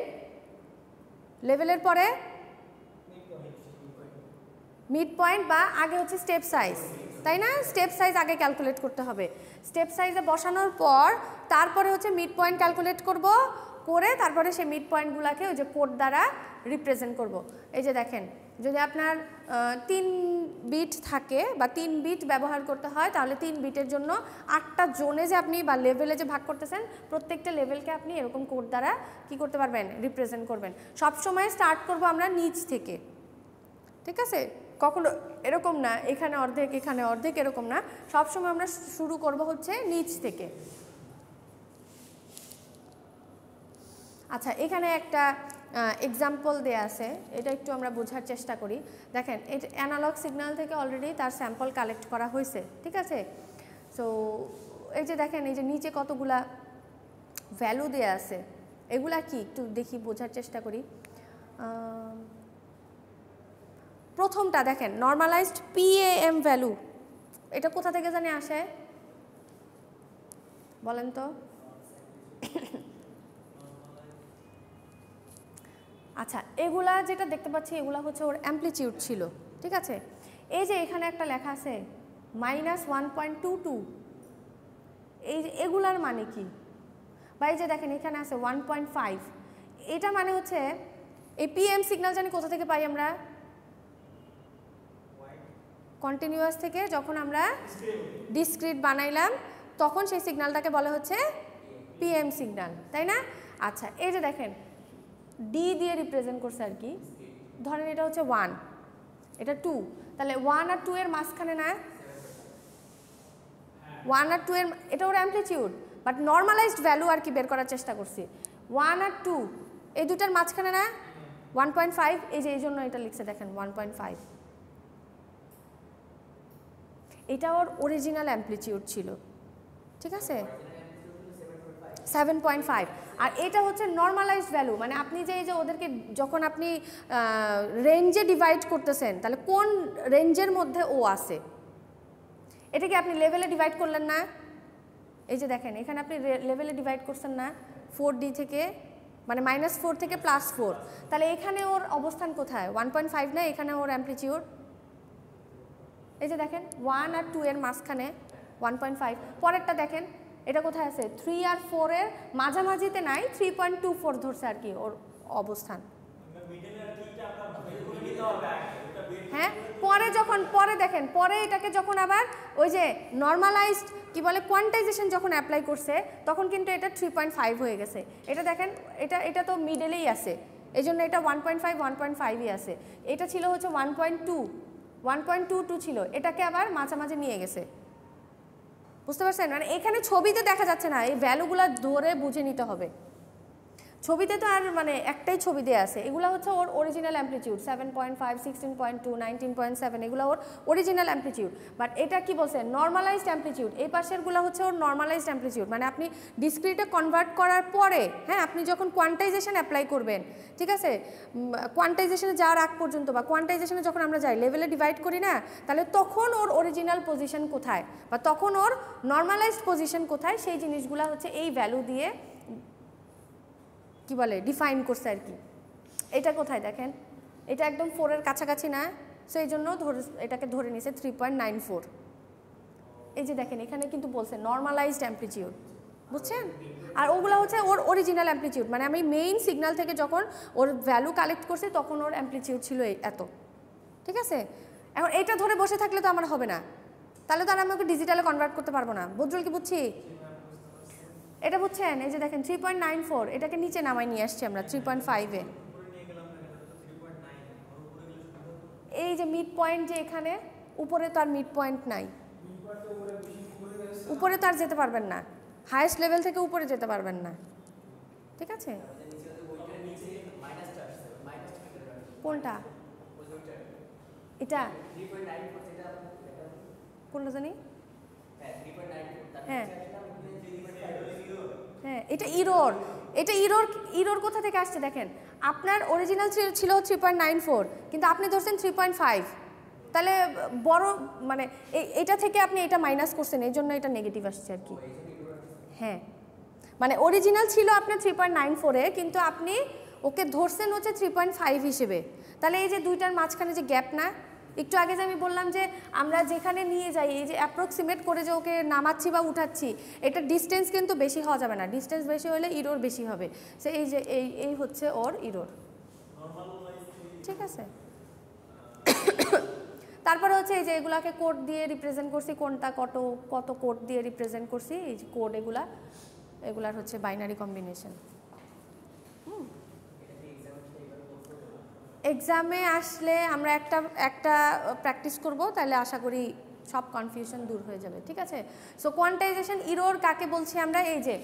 লেভেলের পরে মিড পয়েন্ট বা আগে হচ্ছে স্টেপ সাইজ, তাই না? স্টেপ সাইজ আগে ক্যালকুলেট করতে হবে। স্টেপ সাইজে বসানোর পর তারপরে হচ্ছে মিড পয়েন্ট ক্যালকুলেট করব, করে তারপরে সেই মিড পয়েন্টগুলোকে ওই যে কোড দ্বারা রিপ্রেজেন্ট করব। এই যে দেখেন, যদি আপনার 3 বিট থাকে বা 3 বিট ব্যবহার করতে হয় তাহলে 3 বিটের জন্য 8টা জোনে যে আপনি বা লেভেলে যে ভাগ করতেছেন প্রত্যেকটা লেভেলকে আপনি এরকম কোড দ্বারা কি করতে পারবেন? রিপ্রেজেন্ট করবেন। সবসময় স্টার্ট করব আমরা নিচ থেকে, ঠিক আছে? কখনো এরকম না এখানে অর্ধেক এখানে অর্ধেক, এরকম না, সবসময় আমরা শুরু করব হচ্ছে নিচ থেকে। আচ্ছা, এখানে একটা এক্সাম্পল দেয়া আছে, এটা একটু আমরা বোঝার চেষ্টা করি। দেখেন, এটা অ্যানালগ সিগন্যাল থেকে অলরেডি তার স্যাম্পল কালেক্ট করা হয়েছে, ঠিক আছে? সো এই যে দেখেন, এই যে নিচে কতগুলা ভ্যালু দেয়া আছে, এগুলা কি একটু দেখি, বোঝার চেষ্টা করি। প্রথমটা দেখেন, নর্মালাইজড PAM ভ্যালু, এটা কোথা থেকে জানি আসে বলেন তো? আচ্ছা, এগুলা যেটা দেখতে পাচ্ছি এগুলা হচ্ছে ওর অ্যাম্পলিটিউড ছিল, ঠিক আছে? এই যে এখানে একটা লেখা আছে -1.22, এগুলার মানে কি? বা এই যে দেখেন এখানে আছে 1.5, এটা মানে হচ্ছে এই PM সিগন্যাল জানি কোথা থেকে পাই আমরা? কন্টিনিউয়াস থেকে। যখন আমরা ডিসক্রিট বানাইলাম তখন সেই সিগন্যালটাকে বলা হচ্ছে PM সিগন্যাল, তাই না? আচ্ছা, এই যে দেখেন ডি দিয়ে রিপ্রেজেন্ট করছে আর কি, ধরেন এটা হচ্ছে 1, এটা 2, তাহলে 1 আর 2 এর মাঝখানে না? 1 আর 2 এর, এটা ওর অ্যাম্পলিটিউড, বাট নর্মালাইজড ভ্যালু আর কি বের করার চেষ্টা করছি। 1 আর 2 এই দুটার মাঝখানে না? 1.5, এই যে এই জন্য এটা লিখছে দেখেন 1.5, এটা ওর অরিজিনাল অ্যাম্পলিটিউড ছিল, ঠিক আছে? 7.5, আর এটা হচ্ছে নর্মালাইজড ভ্যালু, মানে আপনি যে এই যে ওদেরকে যখন আপনি রেঞ্জে ডিভাইড করতেছেন তাহলে কোন রেঞ্জের মধ্যে ও আছে, এটাকে আপনি লেভেলে ডিভাইড করলেন না? এই যে দেখেন এখানে আপনি লেভেলে ডিভাইড করছেন না, 4D থেকে, মানে -4 থেকে +4, তাহলে এখানে ওর অবস্থান কোথায়? 1.5 না? এখানে ওর অ্যাম্পলিটিউড এই যে দেখেন 1 আর 2 এর মাঝখানে 1.5। পরেরটা দেখেন, এটা কোথায় আছে? 3 আর 4 এর মাঝামাঝিতে নাই, 3.24 ধরছে আর কি ওর অবস্থান। হ্যাঁ, পরে দেখেন, পরে এটাকে যখন আবার ওই যে নর্মালাইজড কি বলে কোয়ান্টাইজেশন যখন অ্যাপ্লাই করছে তখন কিন্তু এটা 3.5 হয়ে গেছে। এটা দেখেন, এটা তো মিডলেই আছে, এই জন্য এটা 1.5ই আছে। এটা ছিল হচ্ছে 1.22 ছিল, এটাকে আবার মাঝামাঝি নিয়ে গেছে, বুঝতে পারছেন? মানে এখানে ছবিতে দেখা যাচ্ছে না, এই ভ্যালুগুলো ধরে বুঝে নিতে হবে। ছবিতে তো আর মানে একটাই ছবি দেয়া আছে, এগুলো হচ্ছে ওর অরিজিনাল অ্যাম্পলিটিউড 7.5, 16.2, 19.7, এগুলো ওর অরিজিনাল অ্যাম্পলিটিউড। বাট এটা কি বলছে? Normalised amplitude. এই পাশেরগুলো হচ্ছে ওর নর্মালাইজড অ্যাম্পলিটিউড, মানে আপনি ডিসক্রিটে কনভার্ট করার পরে, হ্যাঁ, আপনি যখন কোয়ান্টাইজেশন অ্যাপ্লাই করবেন, ঠিক আছে, কোয়ান্টাইজেশনে যাওয়ার আগ পর্যন্ত বা কোয়ান্টাইজেশনে যখন আমরা যাই লেভেলে ডিভাইড করি না, তাহলে তখন ওর অরিজিনাল পজিশন কোথায় বা তখন ওর নর্মালাইজড পজিশন কোথায়, সেই জিনিসগুলো হচ্ছে এই ভ্যালু দিয়ে কি বলে ডিফাইন করছে আর কি। এটা কোথায় দেখেন, এটা একদম 4 এর কাছাকাছি না, সো এই জন্য এটাকে ধরে নিছে 3.94। এই যে দেখেন এখানে কিন্তু বলছে নর্মালাইজড অ্যামপ্লিটিউড, বুঝছেন? আর ওগুলো হচ্ছে ওর অরিজিনাল অ্যামপ্লিটিউড, মানে আমি মেইন সিগন্যাল থেকে যখন ওর ভ্যালু কালেক্ট করছি তখন ওর অ্যামপ্লিটিউড ছিল এত, ঠিক আছে? এখন এইটা ধরে বসে থাকলে তো আমার হবে না, তাহলে তো আর আমি ওকে ডিজিটালে কনভার্ট করতে পারবো না। বুঝল কি বুঝছি? এটা বুঝছেন? এই যে দেখেন 3.94, এটাকে নিচে নামাই নিয়ে আসছি আমরা 3.5-এ। এই যে মিড পয়েন্ট যে এখানে উপরে তো আর মিড পয়েন্ট নাই, উপরে তো আর যেতে পারবেন না, হাইয়েস্ট লেভেল থেকে উপরে যেতে পারবেন না, ঠিক আছে? কোনটা? এটা কোনটা জানি? হ্যাঁ হ্যাঁ, এটা ইরোর। এটা ইরোর, ইরোর কোথা থেকে আসছে দেখেন, আপনার অরিজিনাল ছিল 3.94, কিন্তু আপনি ধরছেন 3.5, তাহলে বড় মানে এটা থেকে আপনি এটা মাইনাস করছেন, এই জন্য এটা নেগেটিভ আসছে আর কি। হ্যাঁ, মানে অরিজিনাল ছিল আপনার 3.94-এ, কিন্তু আপনি ওকে ধরছেন হচ্ছে 3.5 হিসেবে, তাহলে এই যে দুইটার মাঝখানে যে গ্যাপ না, একটু আগে যে আমি বললাম যে আমরা যেখানে নিয়ে যাই এই যে অ্যাপ্রক্সিমেট করে যে ওকে নামাচ্ছি বা উঠাচ্ছি, এটা ডিস্টেন্স কিন্তু বেশি হওয়া যাবে না, ডিস্টেন্স বেশি হলে ইরোর বেশি হবে। সে এই যে এই হচ্ছে ওর ইরোর, ঠিক আছে? তারপরে হচ্ছে এই যে এগুলাকে কোড দিয়ে রিপ্রেজেন্ট করছি, কোনটা কত কত কোড দিয়ে রিপ্রেজেন্ট করছি, এই যে কোড এগুলার হচ্ছে বাইনারি কম্বিনেশন। এক্সামে আসলে আমরা একটা প্র্যাকটিস করব, তাহলে আশা করি সব কনফিউশন দূর হয়ে যাবে, ঠিক আছে? সো কোয়ান্টাইজেশন ইরোর কাকে বলছি আমরা? এই যে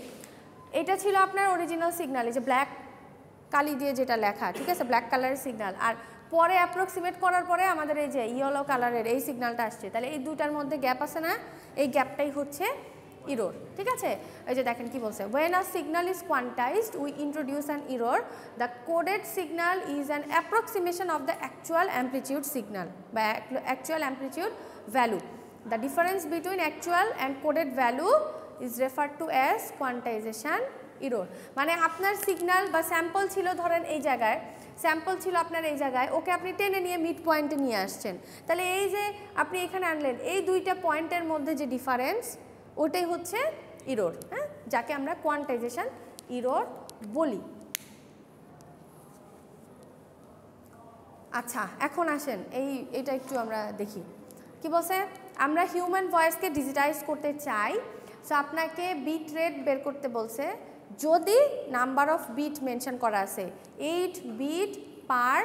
এটা ছিল আপনার অরিজিনাল সিগন্যাল, এই যে ব্ল্যাক কালি দিয়ে যেটা লেখা, ঠিক আছে, ব্ল্যাক কালারের সিগন্যাল, আর পরে অ্যাপ্রক্সিমেট করার পরে আমাদের এই যে ইয়েলো কালারের এই সিগন্যালটা আসছে, তাহলে এই দুটার মধ্যে গ্যাপ আছে না, এই গ্যাপটাই হচ্ছে error, ঠিক আছে? এই যে দেখেন কি বলছে, when a signal is quantized we introduce an error, the coded signal is an approximation of the actual amplitude signal by actual amplitude value, the difference between actual and coded value is referred to as quantization error। মানে আপনার signal বা sample ছিল ধরেন এই জায়গায়, sample ছিল আপনার এই জায়গায়, ওকে আপনি টেনে নিয়ে মিড পয়েন্টে নিয়ে আসছেন, তাহলে এই যে আপনি এখানে আনলেন এই দুইটা পয়েন্টের মধ্যে যে ডিফারেন্স ওটাই হচ্ছে ইরোর, হ্যাঁ, যাকে আমরা কোয়ান্টাইজেশন ইরোর বলি। আচ্ছা, এখন আসেন এইটা একটু আমরা দেখি কি বলছে। আমরা হিউম্যান ভয়েসকে ডিজিটাইজ করতে চাই, সো আপনাকে বিট রেট বের করতে বলছে, যদি নাম্বার অফ বিট মেনশন করা আছে 8 বিট পার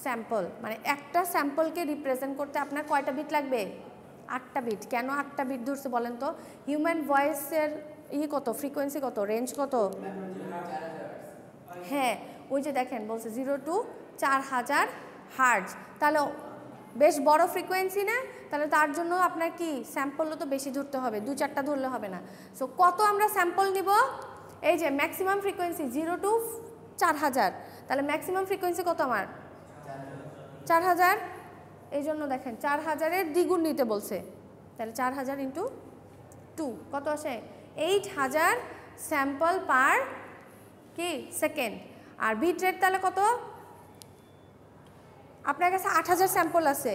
স্যাম্পল, মানে একটা স্যাম্পলকে রিপ্রেজেন্ট করতে আপনার কয়টা বিট লাগবে? 8টা বিট। কেন 8টা বিট ধরছে বলেন তো? হিউম্যান ভয়েসের কত, ফ্রিকোয়েন্সি কত, রেঞ্জ কত? হ্যাঁ, ওই যে দেখেন বলছে 0 to 4000 হার্টজ, তাহলে বেশ বড় ফ্রিকোয়েন্সি না? তাহলে তার জন্য আপনার কি স্যাম্পলও তো বেশি ধরতে হবে, 2-4টা ধরলে হবে না। সো কত আমরা স্যাম্পল নিব? এই যে ম্যাক্সিমাম ফ্রিকোয়েন্সি 0 to 4000, তাহলে ম্যাক্সিমাম ফ্রিকোয়েন্সি কত আমার? 4000। এই জন্য দেখেন 4000-এর দ্বিগুণ নিতে বলছে, তাহলে 4000 × 2 কত আসে? 8000 স্যাম্পল পার কি সেকেন্ড। আর বিট রেট তাহলে কত? আপনার কাছে 8000 স্যাম্পল আছে,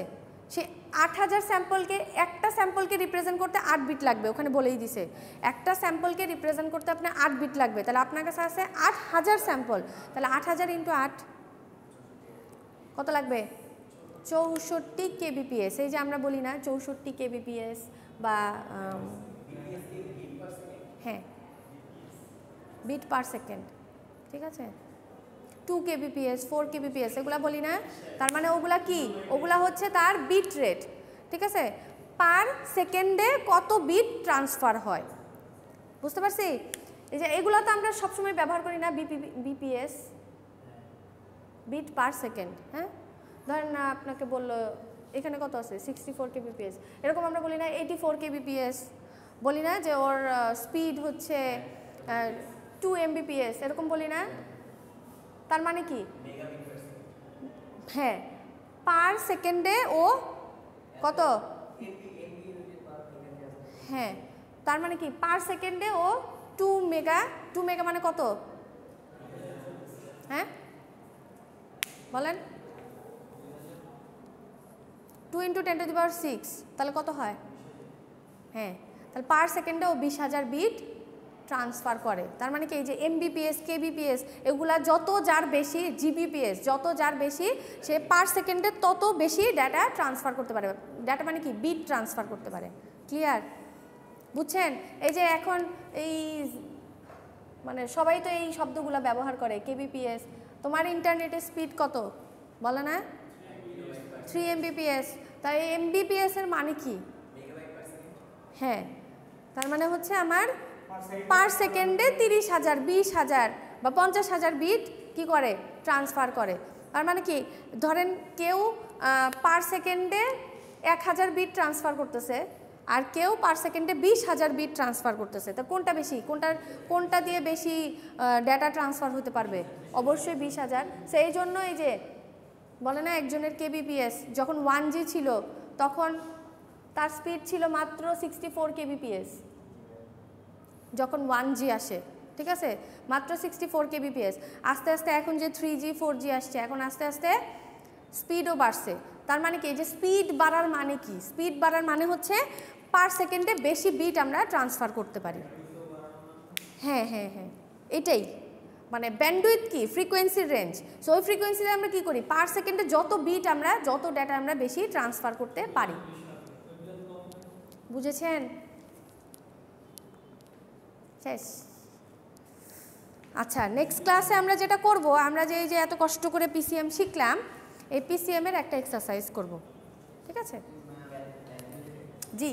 সেই 8000 স্যাম্পলকে, একটা স্যাম্পলকে রিপ্রেজেন্ট করতে 8 বিট লাগবে, ওখানে বলেই দিছে একটা স্যাম্পলকে রিপ্রেজেন্ট করতে আপনার 8 বিট লাগবে, তাহলে আপনার কাছে আছে 8000 স্যাম্পল, তাহলে 8000 × 8 কত লাগবে? 64 kbps। এই যে আমরা বলি না 64 kbps বা হ্যাঁ বিট পার সেকেন্ড, ঠিক আছে, 2 kbps 4 kbps এগুলা বলি না, তার মানে ওগুলা কি? ওগুলা হচ্ছে তার বিট রেট, ঠিক আছে, পার সেকেন্ডে কত বিট ট্রান্সফার হয়, বুঝতে পারছি? এই যে এগুলো তো আমরা সবসময় ব্যবহার করি না, বিপিএস, বিট পার সেকেন্ড। হ্যাঁ, ধরেন না আপনাকে বললো এখানে কত আছে 64 kbps, এরকম আমরা বলি না 84 kbps, বলি না যে ওর স্পিড হচ্ছে 2 mbps, এরকম বলি না? তার মানে কি? হ্যাঁ, পার সেকেন্ডে ও কত? হ্যাঁ, তার মানে কি পার সেকেন্ডে ও 2 মেগা। 2 মেগা মানে কত? হ্যাঁ বলেন, 2 × 10⁶, তাহলে কত হয়? হ্যাঁ, তাহলে পার সেকেন্ডে ও 20,000 বিট ট্রান্সফার করে। তার মানে কি এই যে এমবিপিএস, কেবিপিএস এগুলা যত যার বেশি, জিবিপিএস যত যার বেশি, সে পার সেকেন্ডে তত বেশি ডাটা ট্রান্সফার করতে পারে। ডাটা মানে কি, বিট ট্রান্সফার করতে পারে। ক্লিয়ার? বুঝছেন? এই যে এখন এই মানে সবাই তো এই শব্দগুলো ব্যবহার করে, কেবিপিএস। তোমার ইন্টারনেটের স্পিড কত বলে না? 3 MBPS। তাই এমবিপিএস এর মানে কি? হ্যাঁ, তার মানে হচ্ছে আমার পার সেকেন্ডে 30,000, 20,000 বা 50,000 বিট কি করে, ট্রান্সফার করে। তার মানে কি, ধরেন কেউ পার সেকেন্ডে 1,000 বিট ট্রান্সফার করতেছে, আর কেউ পার সেকেন্ডে 20,000 বিট ট্রান্সফার করতেছে। তা কোনটা বেশি, কোনটা দিয়ে বেশি ডেটা ট্রান্সফার হতে পারবে? অবশ্যই 20,000। সেই জন্য এই যে বলে না, একজনের কেবিপিএস যখন 1G ছিল তখন তার স্পিড ছিল মাত্র 64 কেবিপিএস। যখন 1G আসে, ঠিক আছে, মাত্র 64 কেবিপিএস। আস্তে আস্তে এখন যে 3G 4G আসছে, এখন আস্তে আস্তে স্পিডও বাড়ছে। তার মানে কি, যে স্পিড বাড়ার মানে কি? স্পিড বাড়ার মানে হচ্ছে পার সেকেন্ডে বেশি বিট আমরা ট্রান্সফার করতে পারি। হ্যাঁ হ্যাঁ হ্যাঁ, এটাই মানে ব্যান্ডউইথ কি, ফ্রিকোয়েন্সির রেঞ্জ। সো ওই ফ্রিকোয়েন্সিতে আমরা কি করি, পার সেকেন্ডে যত বিট আমরা, যত ডাটা আমরা বেশি ট্রান্সফার করতে পারি। বুঝেছেন? শেষ? আচ্ছা, নেক্সট ক্লাসে আমরা যেটা করব, আমরা যে এই যে এত কষ্ট করে পিসিএম শিখলাম, এই পিসিএম এর একটা এক্সারসাইজ করব। ঠিক আছে? জি।